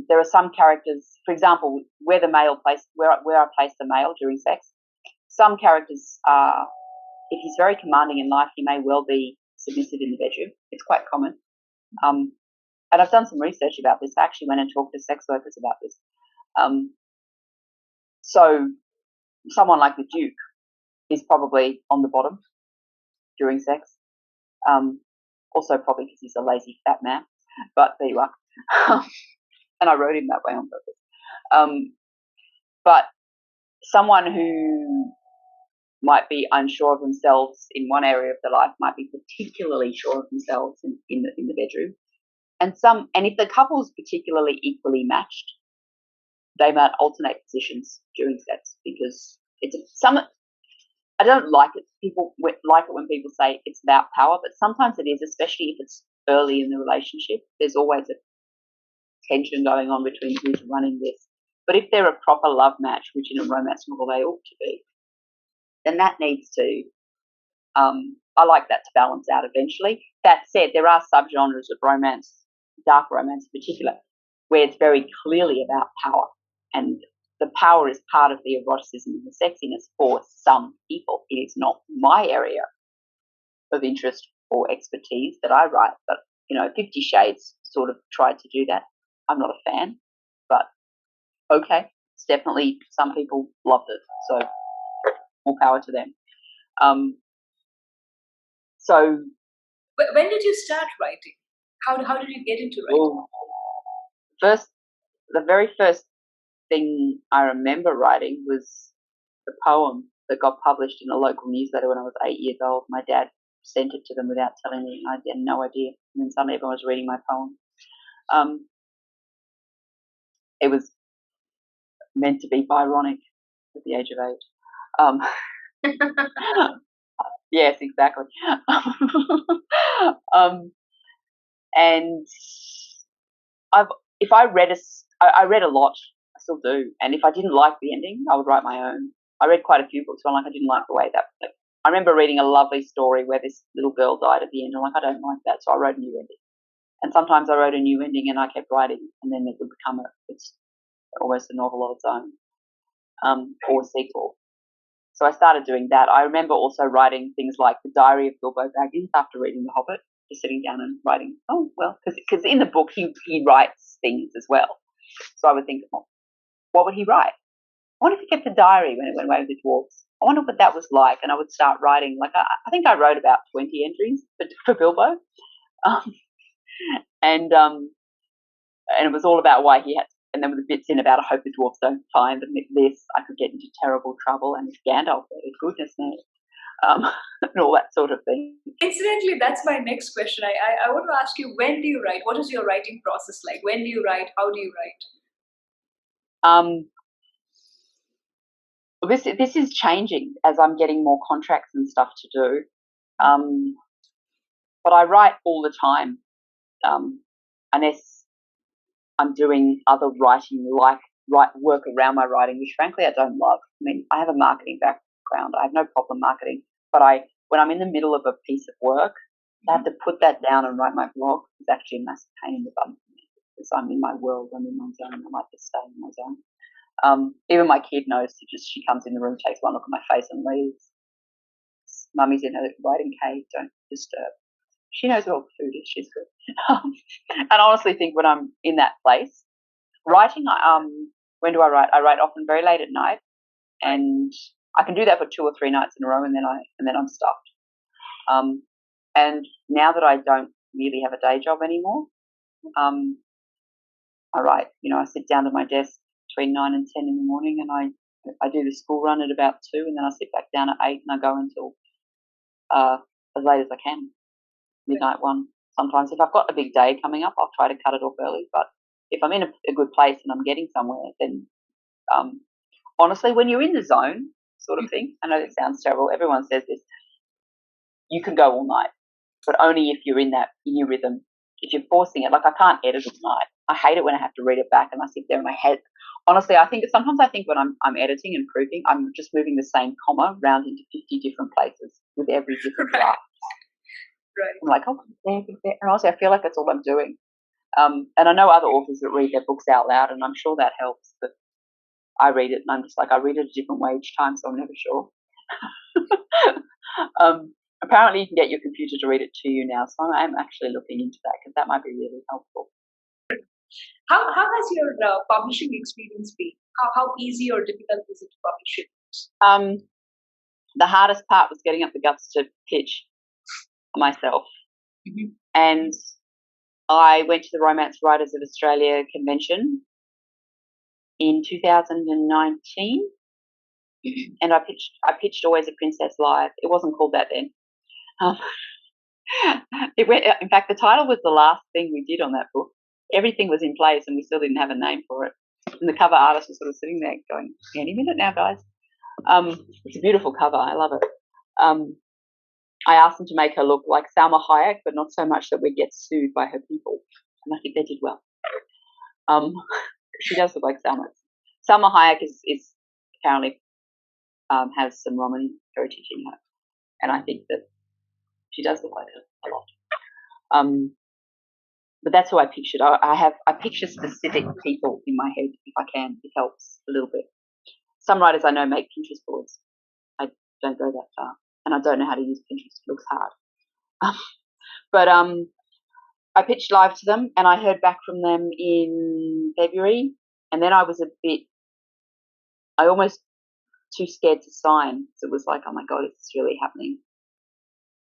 There are some characters, for example, where I place the male during sex. Some characters are, if he's very commanding in life, he may well be submissive in the bedroom. It's quite common. And I've done some research about this. I actually went and talked to sex workers about this. So someone like the Duke is probably on the bottom during sex. Also probably because he's a lazy fat man. But there you are. And I wrote him that way on purpose. But someone who might be unsure of themselves in one area of their life might be particularly sure of themselves in the bedroom. And if the couple is particularly equally matched, they might alternate positions during sex, because I don't like it. People like it when people say it's about power, but sometimes it is, especially if it's early in the relationship. There's always a tension going on between who's running this. But if they're a proper love match, which in a romance novel they ought to be, then that needs to, I like that to balance out eventually. That said, there are subgenres of romance, dark romance in particular, where it's very clearly about power. And the power is part of the eroticism and the sexiness for some people. It is not my area of interest or expertise that I write, but, 50 Shades sort of tried to do that. I'm not a fan, but okay. It's definitely, some people loved it, so more power to them. So, when did you start writing? How did you get into writing? Well, the very first thing I remember writing was the poem that got published in a local newsletter when I was 8 years old. My dad sent it to them without telling me. I had no idea. And then suddenly everyone was reading my poem. It was meant to be Byronic at the age of 8. Yes, exactly. And I read a lot. I still do. And if I didn't like the ending, I would write my own. I read quite a few books, but I didn't like the way that. I remember reading a lovely story where this little girl died at the end. I'm like, I don't like that, so I wrote a new ending. And sometimes I wrote a new ending and I kept writing, and then it would become almost a novel of its own, or a sequel. So I started doing that. I remember also writing things like The Diary of Bilbo Baggins after reading The Hobbit, just sitting down and writing, because in the book he writes things as well. So I would think, what would he write? I wonder if he kept a diary when it went away with the dwarves. I wonder what that was like. And I would start writing. Like I think I wrote about 20 entries for Bilbo, and it was all about why he had. And then with the bits in about, I hope the dwarves don't find this. I could get into terrible trouble, and if Gandalf there, goodness me, and all that sort of thing. Incidentally, that's my next question. I want to ask you, when do you write? What is your writing process like? When do you write? How do you write? This is changing as I'm getting more contracts and stuff to do. But I write all the time, unless I'm doing other writing, like work around my writing, which frankly I don't love. I mean, I have a marketing background. I have no problem marketing, but when I'm in the middle of a piece of work, I have to put that down and write my blog. It's actually a massive pain in the bum for me because I'm in my world, I'm in my zone. I like to stay in my zone. Even my kid knows she comes in the room, takes one look at my face and leaves. Mummy's in her writing cave, don't disturb. She knows where all the food is, she's good. And I honestly think when I'm in that place, writing, when do I write? I write often very late at night, and I can do that for 2 or 3 nights in a row, and then I'm stuffed. And now that I don't really have a day job anymore, I write. I sit down at my desk between 9 and 10 in the morning, and I do the school run at about 2, and then I sit back down at 8, and I go until as late as I can, midnight 1. Sometimes if I've got a big day coming up, I'll try to cut it off early. But if I'm in a good place and I'm getting somewhere, then honestly, when you're in the zone sort of thing, I know this sounds terrible, everyone says this, you can go all night, but only if you're in your rhythm. If you're forcing it, like I can't edit at night. I hate it when I have to read it back and I sit there and my head. Honestly, sometimes I think when I'm editing and proofing, I'm just moving the same comma round into 50 different places with every different draft. Right. I'm like, there. And honestly, I feel like that's all I'm doing. And I know other authors that read their books out loud, and I'm sure that helps. But I read it, and I'm just like, I read it a different way each time, so I'm never sure. Apparently, you can get your computer to read it to you now, so I'm actually looking into that because that might be really helpful. How has your publishing experience been? How easy or difficult was it to publish your books? The hardest part was getting up the guts to pitch myself. Mm-hmm. And I went to the Romance Writers of Australia convention in 2019, and I pitched Always a Princess live. It wasn't called that then. In fact, the title was the last thing we did on that book. Everything was in place, and we still didn't have a name for it. And the cover artist was sort of sitting there going, "Any minute now, guys." It's a beautiful cover. I love it. I asked them to make her look like Salma Hayek, but not so much that we'd get sued by her people. And I think they did well. She does look like Salma. Salma Hayek is apparently has some Roman heritage in her, and I think that she does look like her a lot. But that's who I pictured. I picture specific people in my head if I can. It helps a little bit. Some writers I know make Pinterest boards. I don't go that far, and I don't know how to use Pinterest. It looks hard. But I pitched live to them, and I heard back from them in February, and then I was almost too scared to sign. So it was like, oh my God, is this really happening?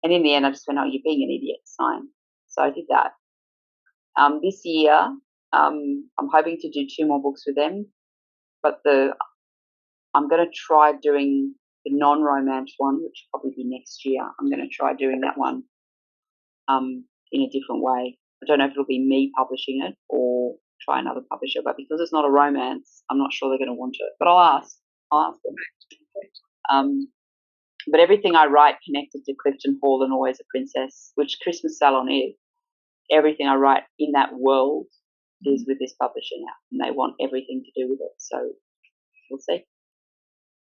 And in the end, I just went, oh, you're being an idiot, sign. So I did that. This year, I'm hoping to do 2 more books with them, but I'm going to try doing the non-romance one, which will probably be next year. I'm going to try doing that one in a different way. I don't know if it'll be me publishing it or try another publisher, but because it's not a romance, I'm not sure they're going to want it. But I'll ask them. But everything I write connected to Clifton Hall and Always a Princess, which Christmas Salon is, everything I write in that world is with this publisher now, and they want everything to do with it. So we'll see.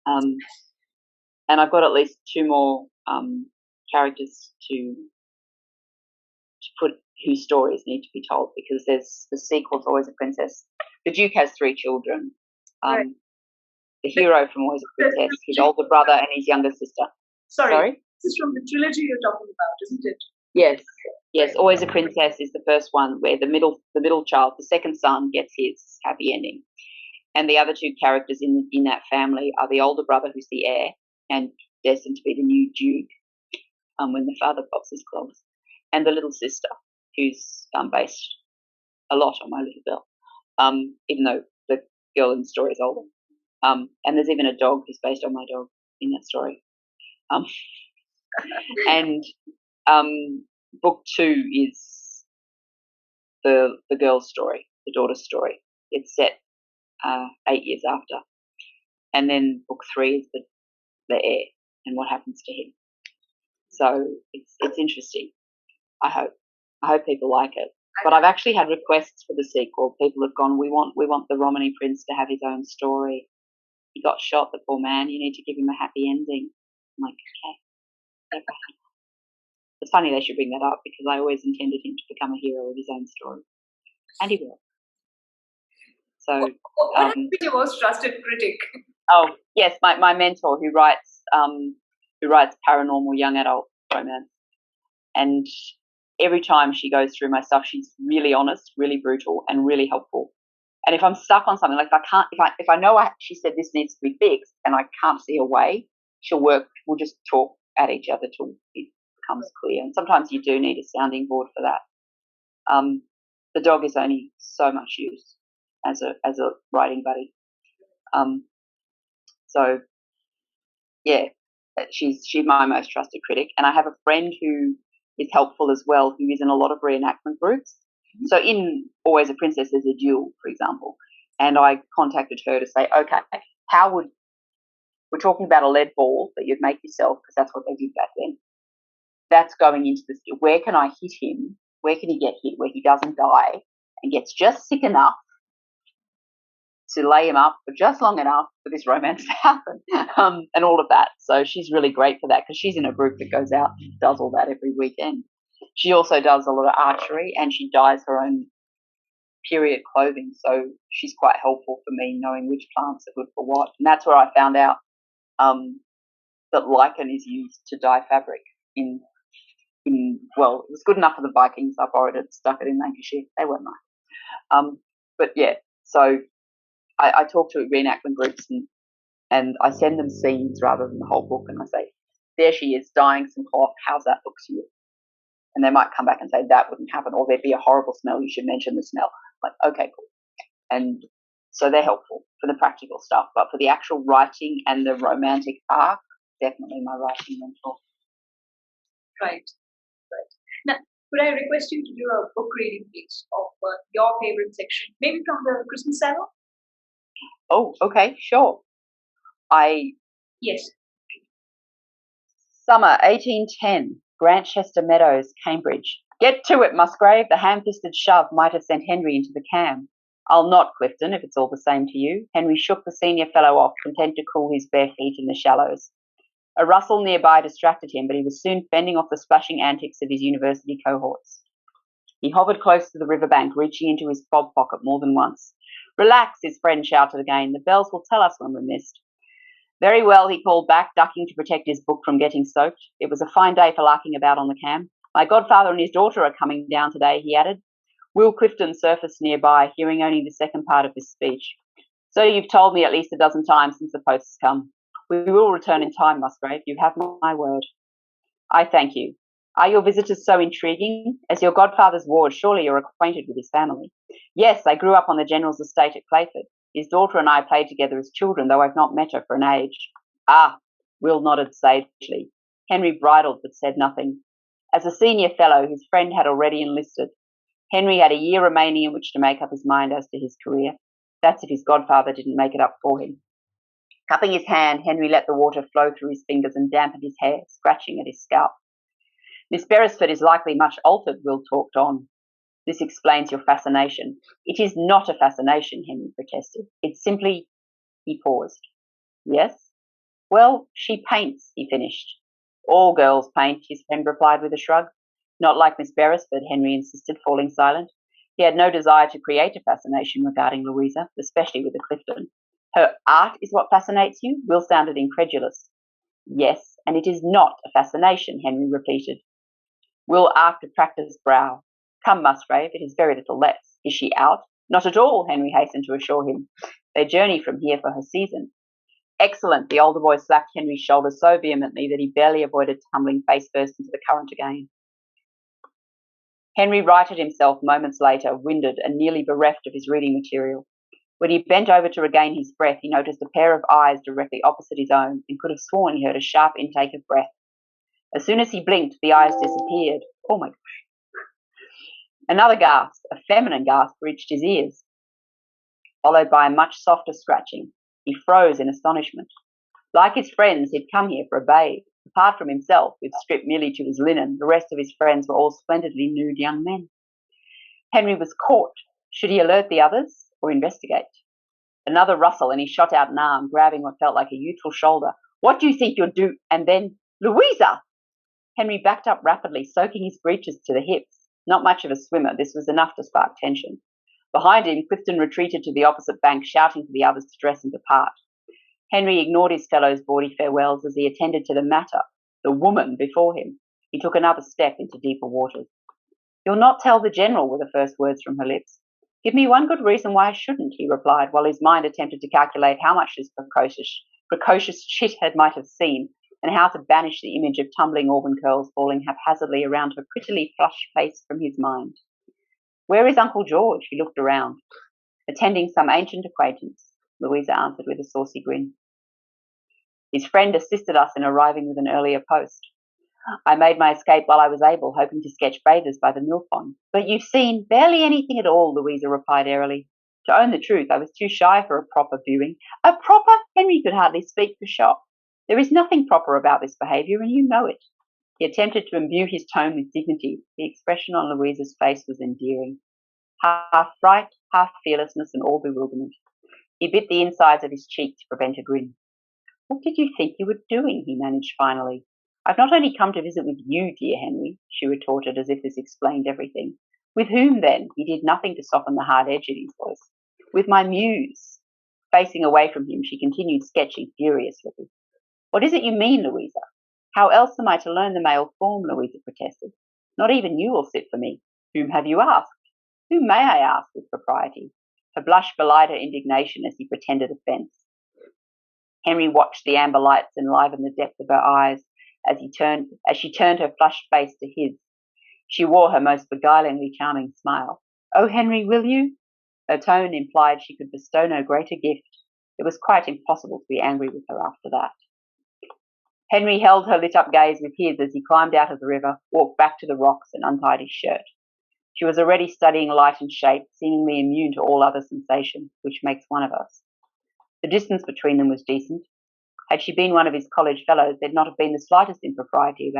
And I've got at least 2 more characters to put whose stories need to be told, because there's the sequel to Always a Princess The Duke has 3 children. Right. The hero from Always a Princess, his older brother and his younger sister. Sorry? This is from the trilogy you're talking about, isn't it? Yes. Yes, Always a Princess is the first one where the middle child, the second son, gets his happy ending. And the other 2 characters in that family are the older brother, who's the heir and destined to be the new Duke when the father pops his clogs, and the little sister, who's based a lot on My Little Girl, even though the girl in the story is older. And there's even a dog who's based on my dog in that story. And book 2 is the girl's story, the daughter's story. It's set 8 years after. And then book 3 is the heir and what happens to him. So it's interesting. I hope people like it. But I've actually had requests for the sequel. People have gone, we want the Romany Prince to have his own story. He got shot, the poor man. You need to give him a happy ending. I'm like, okay. It's funny they should bring that up because I always intended him to become a hero of his own story. And he will. So, what has been your most trusted critic? Oh, yes, my mentor who writes paranormal young adult romance. And every time she goes through my stuff, she's really honest, really brutal, and really helpful. And if I'm stuck on something, like if I know she said this needs to be fixed and I can't see a way, we'll just talk at each other till it becomes clear. And sometimes you do need a sounding board for that. The dog is only so much use as a writing buddy. So yeah, she's my most trusted critic. And I have a friend who is helpful as well, who is in a lot of reenactment groups. So in Always a Princess, there's a duel, for example, and I contacted her to say, okay, we're talking about a lead ball that you'd make yourself, because that's what they did back then. That's going into the duel. Where can I hit him? Where can he get hit where he doesn't die and gets just sick enough to lay him up for just long enough for this romance to happen, and all of that. So she's really great for that because she's in a group that goes out and does all that every weekend. She also does a lot of archery and she dyes her own period clothing, so she's quite helpful for me knowing which plants are good for what. And that's where I found out that lichen is used to dye fabric well, it was good enough for the Vikings. I borrowed it, stuck it in Lancashire. They weren't nice. But yeah, so I talk to reenactment groups and I send them scenes rather than the whole book, and I say, there she is dyeing some cloth, how's that look to you? And they might come back and say, that wouldn't happen, or there'd be a horrible smell, you should mention the smell. I'm like, okay, cool. And so they're helpful for the practical stuff, but for the actual writing and the romantic arc, definitely my writing mentor. Right. Now, could I request you to do a book reading, please, of your favorite section, maybe from the Christmas Salon? Oh, okay, sure. Yes. Summer 1810, Grantchester Meadows, Cambridge. Get to it, Musgrave. The ham-fisted shove might have sent Henry into the cam. I'll not, Clifton, if it's all the same to you. Henry shook the senior fellow off, content to cool his bare feet in the shallows. A rustle nearby distracted him, but he was soon fending off the splashing antics of his university cohorts. He hovered close to the riverbank, reaching into his fob pocket more than once. Relax, his friend shouted again. The bells will tell us when we're missed. Very well, he called back, ducking to protect his book from getting soaked. It was a fine day for larking about on the cam. My godfather and his daughter are coming down today, he added. Will Clifton surfaced nearby, hearing only the second part of his speech. So you've told me at least a dozen times since the post has come. We will return in time, Musgrave. You have my word. I thank you. Are your visitors so intriguing? As your godfather's ward, surely you're acquainted with his family. Yes, I grew up on the General's estate at Clayford. His daughter and I played together as children, though I've not met her for an age. Ah, Will nodded sagely. Henry bridled but said nothing. As a senior fellow, his friend had already enlisted. Henry had a year remaining in which to make up his mind as to his career. That's if his godfather didn't make it up for him. Cupping his hand, Henry let the water flow through his fingers and dampened his hair, scratching at his scalp. Miss Beresford is likely much altered, Will talked on. This explains your fascination. It is not a fascination, Henry protested. It's simply... He paused. Yes? Well, she paints, he finished. All girls paint, his friend replied with a shrug. Not like Miss Beresford, Henry insisted, falling silent. He had no desire to create a fascination regarding Louisa, especially with the Clifton. Her art is what fascinates you? Will sounded incredulous. Yes, and it is not a fascination, Henry repeated. Will arched a practised brow. Come, Musgrave, it is very little less. Is she out? Not at all, Henry hastened to assure him. They journey from here for her season. Excellent, the older boy slapped Henry's shoulder so vehemently that he barely avoided tumbling face first into the current again. Henry righted himself moments later, winded and nearly bereft of his reading material. When he bent over to regain his breath, he noticed a pair of eyes directly opposite his own and could have sworn he heard a sharp intake of breath. As soon as he blinked, the eyes disappeared. Oh my gosh. Another gasp, a feminine gasp, reached his ears, followed by a much softer scratching. He froze in astonishment. Like his friends, he'd come here for a bathe. Apart from himself, with stripped merely to his linen, the rest of his friends were all splendidly nude young men. Henry was caught. Should he alert the others or investigate? Another rustle, and he shot out an arm, grabbing what felt like a youthful shoulder. What do you think you'll do? And then, Louisa! Henry backed up rapidly, soaking his breeches to the hips. Not much of a swimmer, this was enough to spark tension. Behind him, Clifton retreated to the opposite bank, shouting for the others to dress and depart. Henry ignored his fellows' bawdy farewells as he attended to the matter, the woman before him. He took another step into deeper waters. You'll not tell the General, were the first words from her lips. Give me one good reason why I shouldn't, he replied, while his mind attempted to calculate how much this precocious shithead might have seen, and how to banish the image of tumbling auburn curls falling haphazardly around her prettily flushed face from his mind. Where is Uncle George? He looked around. Attending some ancient acquaintance, Louisa answered with a saucy grin. His friend assisted us in arriving with an earlier post. I made my escape while I was able, hoping to sketch bathers by the mill pond. But you've seen barely anything at all, Louisa replied airily. To own the truth, I was too shy for a proper viewing. A proper? Henry could hardly speak for shock. There is nothing proper about this behaviour, and you know it. He attempted to imbue his tone with dignity. The expression on Louisa's face was endearing. Half fright, half fearlessness, and all bewilderment. He bit the insides of his cheek to prevent a grin. What did you think you were doing? He managed finally. I've not only come to visit with you, dear Henry, she retorted as if this explained everything. With whom, then? He did nothing to soften the hard edge in his voice. With my muse. Facing away from him, she continued sketching furiously. What is it you mean, Louisa? How else am I to learn the male form? Louisa protested. Not even you will sit for me. Whom have you asked? Whom may I ask with propriety? Her blush belied her indignation as he pretended offence. Henry watched the amber lights enliven the depth of her eyes as she turned her flushed face to his. She wore her most beguilingly charming smile. Oh, Henry, will you? Her tone implied she could bestow no greater gift. It was quite impossible to be angry with her after that. Henry held her lit-up gaze with his as he climbed out of the river, walked back to the rocks, and untied his shirt. She was already studying light and shape, seemingly immune to all other sensations, which makes one of us. The distance between them was decent. Had she been one of his college fellows, there'd not have been the slightest impropriety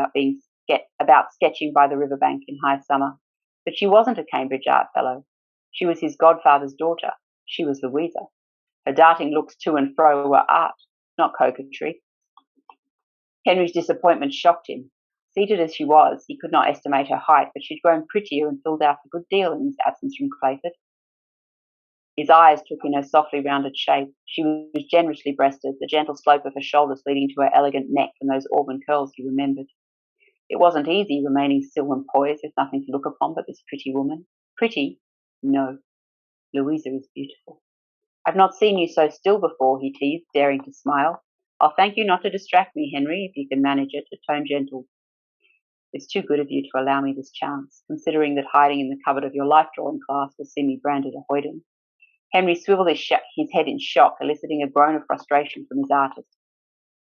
about sketching by the riverbank in high summer. But she wasn't a Cambridge art fellow. She was his godfather's daughter. She was Louisa. Her darting looks to and fro were art, not coquetry. Henry's disappointment shocked him. Seated as she was, he could not estimate her height, but she'd grown prettier and filled out a good deal in his absence from Clayford. His eyes took in her softly rounded shape. She was generously breasted, the gentle slope of her shoulders leading to her elegant neck and those auburn curls he remembered. It wasn't easy remaining still and poised with nothing to look upon but this pretty woman. Pretty? No. Louisa is beautiful. I've not seen you so still before, he teased, daring to smile. I'll thank you not to distract me, Henry, if you can manage it, a tone gentle. It's too good of you to allow me this chance, considering that hiding in the cupboard of your life-drawing class will see me branded a hoyden. Henry swiveled his head in shock, eliciting a groan of frustration from his artist.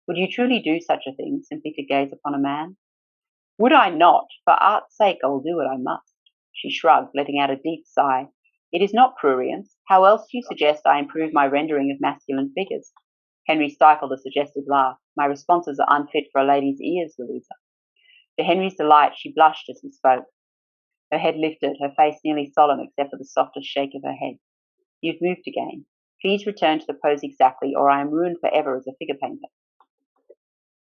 Would you truly do such a thing, simply to gaze upon a man? Would I not? For art's sake, I'll do what I must. She shrugged, letting out a deep sigh. It is not prurience. How else do you suggest I improve my rendering of masculine figures? Henry stifled a suggestive laugh. My responses are unfit for a lady's ears, Louisa. To Henry's delight, she blushed as he spoke. Her head lifted, her face nearly solemn except for the softest shake of her head. You've moved again. Please return to the pose exactly, or I am ruined forever as a figure painter.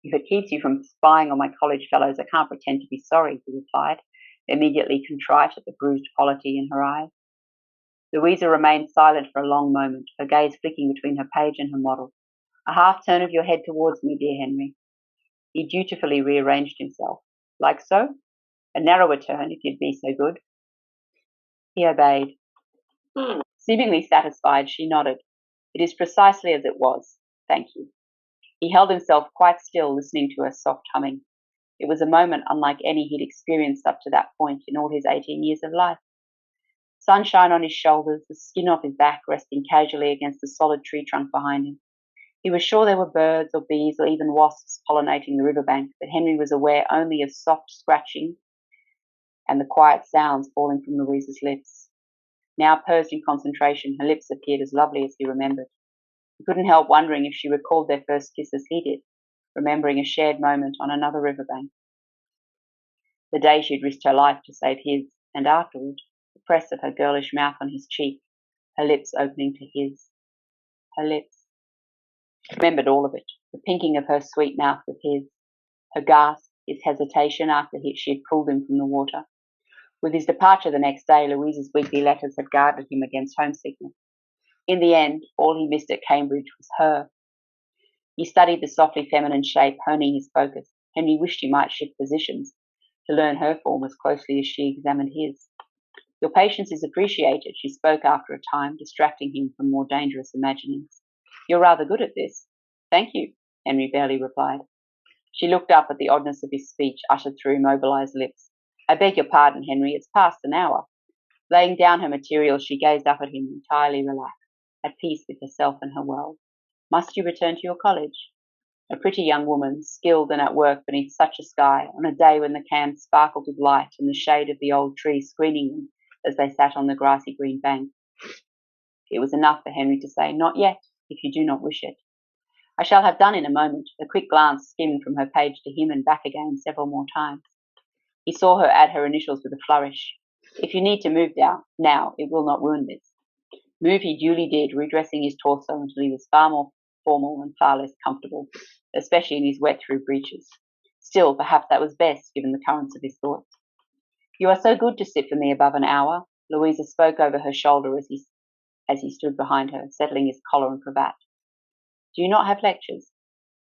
If it keeps you from spying on my college fellows, I can't pretend to be sorry, he replied, immediately contrite at the bruised quality in her eyes. Louisa remained silent for a long moment, her gaze flicking between her page and her model. A half turn of your head towards me, dear Henry. He dutifully rearranged himself. Like so? A narrower turn, if you'd be so good. He obeyed. Seemingly satisfied, she nodded. It is precisely as it was. Thank you. He held himself quite still, listening to her soft humming. It was a moment unlike any he'd experienced up to that point in all his 18 years of life. Sunshine on his shoulders, the skin off his back resting casually against the solid tree trunk behind him. He was sure there were birds or bees or even wasps pollinating the riverbank, but Henry was aware only of soft scratching and the quiet sounds falling from Louisa's lips. Now posed in concentration, her lips appeared as lovely as he remembered. He couldn't help wondering if she recalled their first kiss as he did, remembering a shared moment on another riverbank. The day she'd risked her life to save his, and afterward, the press of her girlish mouth on his cheek, her lips opening to his. Her lips. He remembered all of it, the pinking of her sweet mouth with his, her gasp, his hesitation after she had pulled him from the water. With his departure the next day, Louisa's weekly letters had guarded him against homesickness. In the end, all he missed at Cambridge was her. He studied the softly feminine shape, honing his focus. Henry wished he might shift positions to learn her form as closely as she examined his. Your patience is appreciated, she spoke after a time, distracting him from more dangerous imaginings. You're rather good at this. Thank you, Henry barely replied. She looked up at the oddness of his speech, uttered through immobilized lips. I beg your pardon, Henry, it's past an hour. Laying down her materials, she gazed up at him, entirely relaxed, at peace with herself and her world. Must you return to your college? A pretty young woman, skilled and at work beneath such a sky, on a day when the cans sparkled with light and the shade of the old trees screening them as they sat on the grassy green bank. It was enough for Henry to say, not yet, if you do not wish it. I shall have done in a moment. A quick glance skimmed from her page to him and back again several more times. He saw her add her initials with a flourish. If you need to move now, it will not ruin this. Move he duly did, redressing his torso until he was far more formal and far less comfortable, especially in his wet-through breeches. Still, perhaps that was best, given the currents of his thoughts. You are so good to sit for me above an hour, Louisa spoke over her shoulder as he stood behind her, settling his collar and cravat. Do you not have lectures?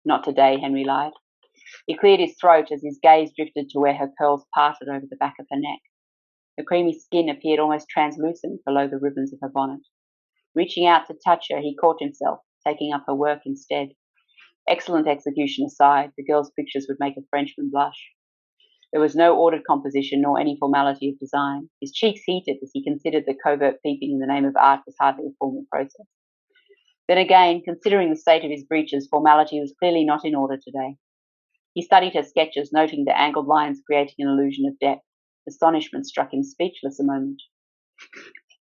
Not today, Henry lied. He cleared his throat as his gaze drifted to where her curls parted over the back of her neck. Her creamy skin appeared almost translucent below the ribbons of her bonnet. Reaching out to touch her, he caught himself, taking up her work instead. Excellent execution aside, the girl's pictures would make a Frenchman blush. There was no ordered composition nor any formality of design. His cheeks heated as he considered that covert peeping in the name of art was hardly a formal process. Then again, considering the state of his breeches, formality was clearly not in order today. He studied her sketches, noting the angled lines creating an illusion of depth. Astonishment struck him speechless a moment.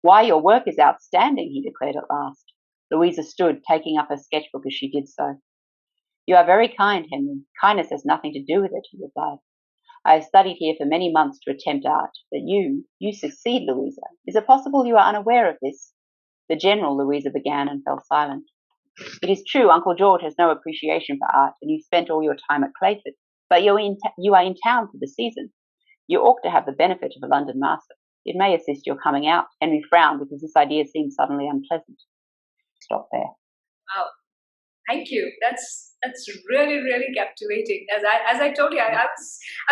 Why, your work is outstanding, he declared at last. Louisa stood, taking up her sketchbook as she did so. You are very kind, Henry. Kindness has nothing to do with it, he replied. I have studied here for many months to attempt art, but you succeed, Louisa. Is it possible you are unaware of this? The General, Louisa began and fell silent. It is true, Uncle George has no appreciation for art, and you spent all your time at Clyve, but you are in town for the season. You ought to have the benefit of a London master. It may assist your coming out. Henry frowned because this idea seemed suddenly unpleasant. Stop there. Wow, thank you. That's really, really captivating. As I told you, I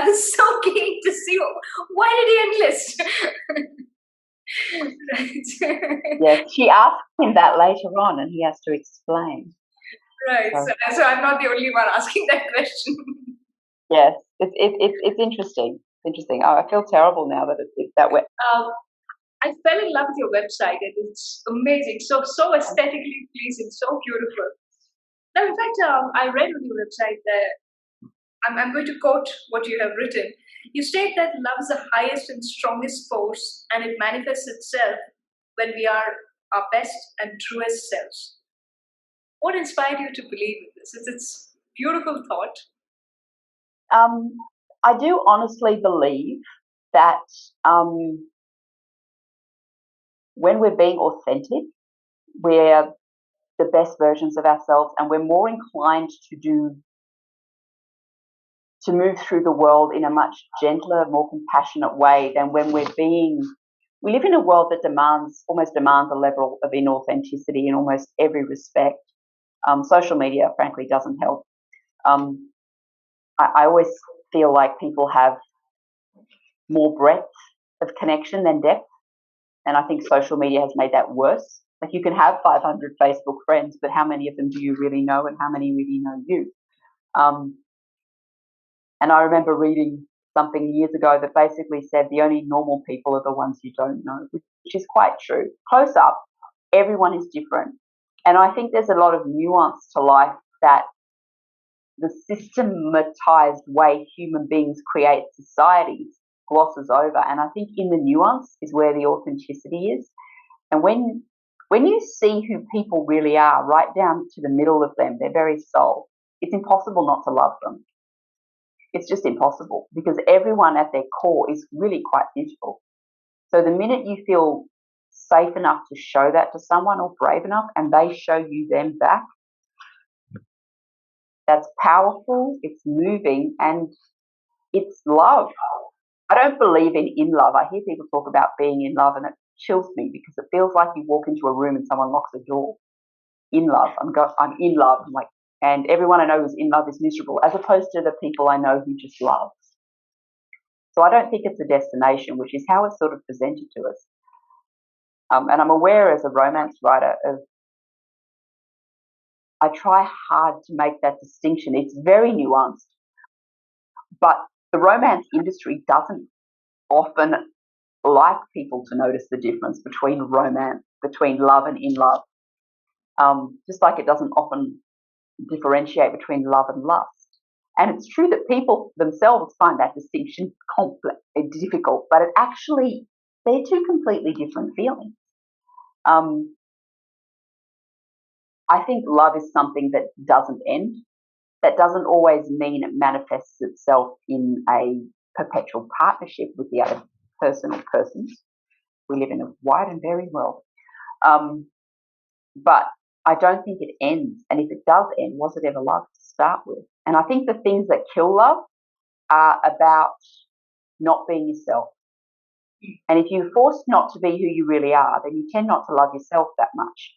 was so keen to see why did he enlist. Right. Yes, she asked him that later on, and he has to explain. Right. So I'm not the only one asking that question. Yes, it's interesting. Interesting. Oh, I feel terrible now that it's that way. I fell in love with your website. It's amazing. So aesthetically pleasing, so beautiful. Now, in fact, I read on your website that I'm going to quote what you have written. You state that love is the highest and strongest force, and it manifests itself when we are our best and truest selves. What inspired you to believe in this? It's a beautiful thought. I do honestly believe that when we're being authentic, we're the best versions of ourselves, and we're more inclined to move through the world in a much gentler, more compassionate way than when we're being we live in a world that almost demands a level of inauthenticity in almost every respect. Social media, frankly, doesn't help. I always feel like people have more breadth of connection than depth, and I think social media has made that worse. Like, you can have 500 Facebook friends, but how many of them do you really know, and how many really know you? And I remember reading something years ago that basically said the only normal people are the ones you don't know, which is quite true. Close up, everyone is different. And I think there's a lot of nuance to life that the systematized way human beings create societies glosses over. And I think in the nuance is where the authenticity is. And when you see who people really are, right down to the middle of them, their very soul, it's impossible not to love them. It's just impossible, because everyone at their core is really quite beautiful. So the minute you feel safe enough to show that to someone, or brave enough, and they show you them back, that's powerful, it's moving, and it's love. I don't believe in love. I hear people talk about being in love, and it chills me, because it feels like you walk into a room and someone locks the door. In love. I'm in love. I'm like, and everyone I know who's in love is miserable, as opposed to the people I know who just love. So I don't think it's a destination, which is how it's sort of presented to us. And I'm aware as a romance writer I try hard to make that distinction. It's very nuanced, but the romance industry doesn't often like people to notice the difference between love and in love. Just like it doesn't often differentiate between love and lust. And it's true that people themselves find that distinction difficult, but they're two completely different feelings. I think love is something that doesn't end. That doesn't always mean it manifests itself in a perpetual partnership with the other person or persons. We live in a wide and varied world. But I don't think it ends. And if it does end, was it ever love to start with? And I think the things that kill love are about not being yourself. And if you're forced not to be who you really are, then you tend not to love yourself that much.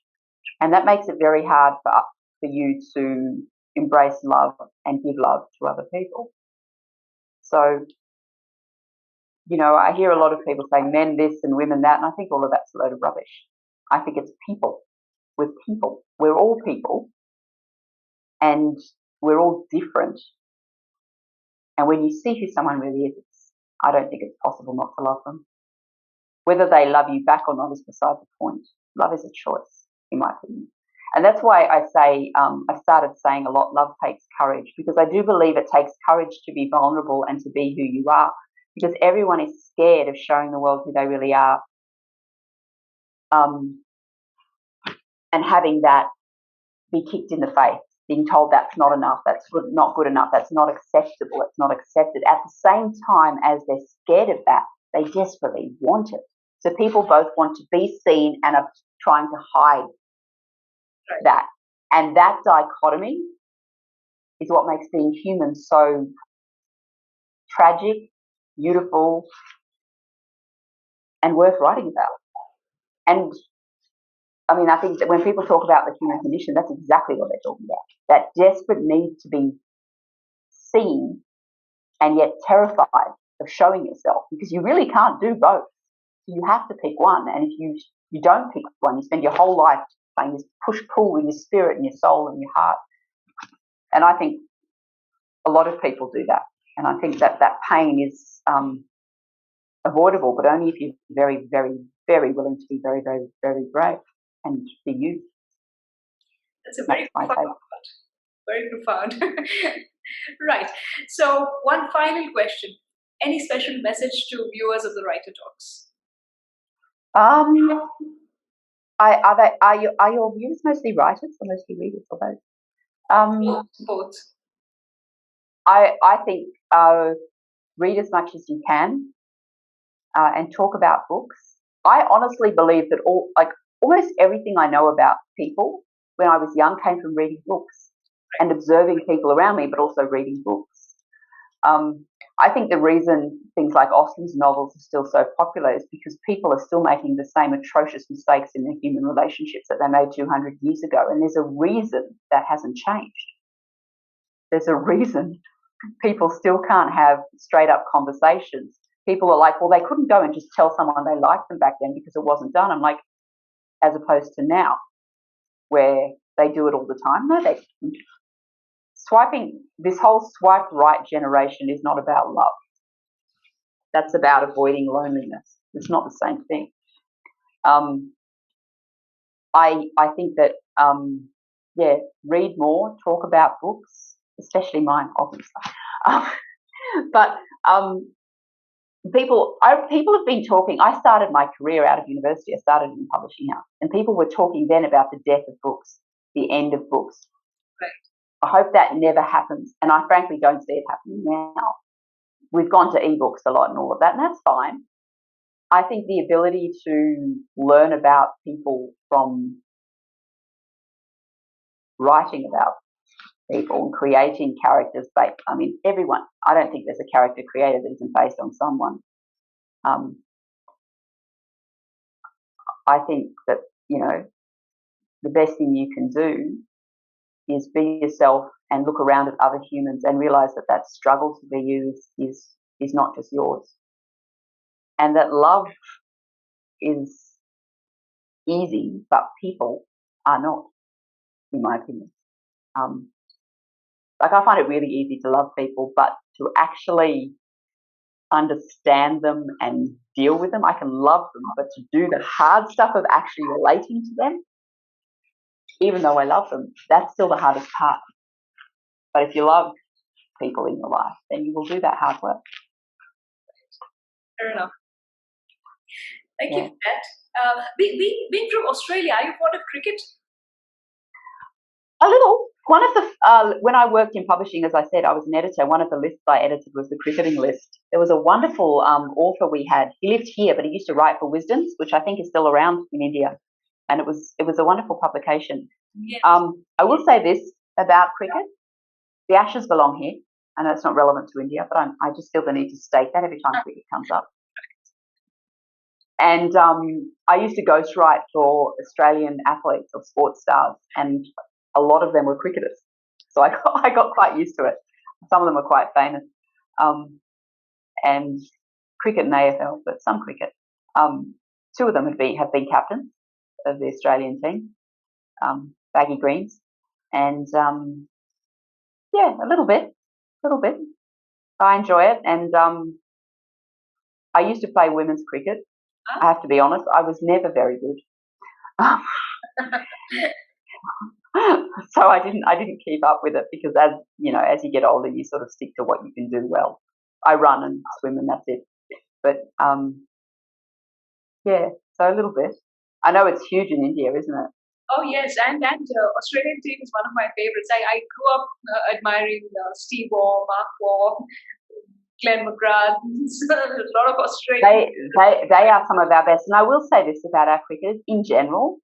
And that makes it very hard for you to embrace love and give love to other people. So, I hear a lot of people saying men this and women that, and I think all of that's a load of rubbish. I think it's people. We're people. We're all people, and we're all different. And when you see who someone really is, I don't think it's possible not to love them. Whether they love you back or not is beside the point. Love is a choice, in my opinion. And that's why I say, I started saying a lot, love takes courage, because I do believe it takes courage to be vulnerable and to be who you are, because everyone is scared of showing the world who they really are. And having that be kicked in the face, being told that's not enough, that's not good enough, that's not acceptable, it's not accepted. At the same time as they're scared of that, they desperately want it. So people both want to be seen and are trying to hide that. And that dichotomy is what makes being human so tragic, beautiful, and worth writing about. And I mean, I think that when people talk about the human condition, that's exactly what they're talking about. That desperate need to be seen and yet terrified of showing yourself, because you really can't do both. You have to pick one. And if you don't pick one, you spend your whole life playing this push-pull in your spirit and your soul and your heart. And I think a lot of people do that. And I think that pain is avoidable, but only if you're very, very, very willing to be very, very, very brave and be you. That's a very profound. Very profound. Right. So, one final question. Any special message to viewers of the Writer Talks? Are your viewers mostly writers or mostly readers or both? Both. I think read as much as you can and talk about books. I honestly believe that almost everything I know about people when I was young came from reading books and observing people around me, but also reading books. I think the reason things like Austen's novels are still so popular is because people are still making the same atrocious mistakes in their human relationships that they made 200 years ago. And there's a reason that hasn't changed. There's a reason people still can't have straight up conversations. People are like, well, they couldn't go and just tell someone they liked them back then because it wasn't done. I'm like, as opposed to now, where they do it all the time. No, they swiping, this whole swipe right generation is not about love. That's about avoiding loneliness. It's not the same thing. I think that, read more, talk about books, especially mine, obviously. But people have been talking. I started my career out of university. I started in a publishing house, and people were talking then about the death of books, the end of books. Right. I hope that never happens, and I frankly don't see it happening now. We've gone to ebooks a lot and all of that, and that's fine. I think the ability to learn about people from writing about people and creating characters based, I mean, everyone, I don't think there's a character created that isn't based on someone. I think that, you know, the best thing you can do is be yourself and look around at other humans and realize that that struggle to be you is not just yours. And that love is easy, but people are not, in my opinion. Like, I find it really easy to love people, but to actually understand them and deal with them, I can love them, but to do the hard stuff of actually relating to them, even though I love them, that's still the hardest part. But if you love people in your life, then you will do that hard work. Fair enough. Thank you for that. Being from Australia, are you fond of cricket? A little. One of the when I worked in publishing, as I said, I was an editor. One of the lists I edited was the cricketing list. There was a wonderful author we had. He lived here, but he used to write for Wisdoms, which I think is still around in India, and it was a wonderful publication. Yes. I will say this about cricket: the Ashes belong here. I know it's not relevant to India, but I just feel the need to state that every time cricket comes up. And I used to ghostwrite for Australian athletes or sports stars, and a lot of them were cricketers. So I got quite used to it. Some of them are quite famous. And cricket and AFL, but some cricket. Two of them have been captains of the Australian team, baggy greens. And a little bit. I enjoy it. And I used to play women's cricket. I have to be honest, I was never very good. So I didn't keep up with it, because as you get older, you sort of stick to what you can do well. I run and swim and that's it. But so a little bit. I know it's huge in India, isn't it? Oh yes, and Australian team is one of my favorites. I grew up admiring Steve Waugh, Mark Waugh, Glenn McGrath, a lot of Australian. They are some of our best. And I will say this about our cricketers in general: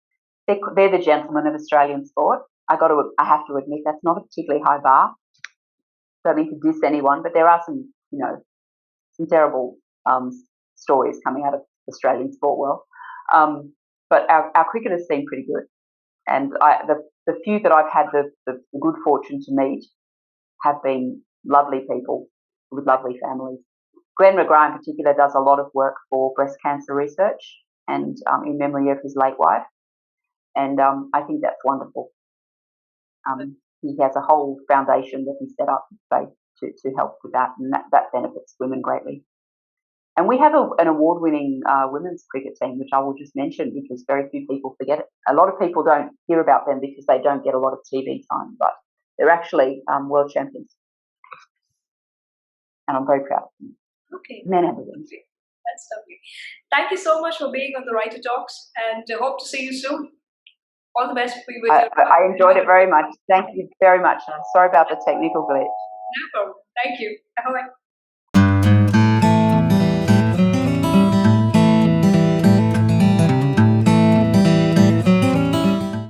they're the gentlemen of Australian sport. I have to admit that's not a particularly high bar. Don't mean to diss anyone, but there are some terrible stories coming out of Australian sport world. But our cricketers seem pretty good, and the few that I've had the good fortune to meet have been lovely people with lovely families. Glenn McGrath in particular does a lot of work for breast cancer research and in memory of his late wife, and I think that's wonderful. He has a whole foundation that he set up to help with that, and that benefits women greatly. And we have an award-winning women's cricket team, which I will just mention because very few people forget it. A lot of people don't hear about them because they don't get a lot of TV time, but they're actually world champions. And I'm very proud of them. Okay. Men and women. That's lovely. Thank you so much for being on the Writer Talks, and hope to see you soon. All the best for you. I enjoyed it very much. Thank you very much. I'm sorry about the technical glitch. No problem. Thank you. Ahoy.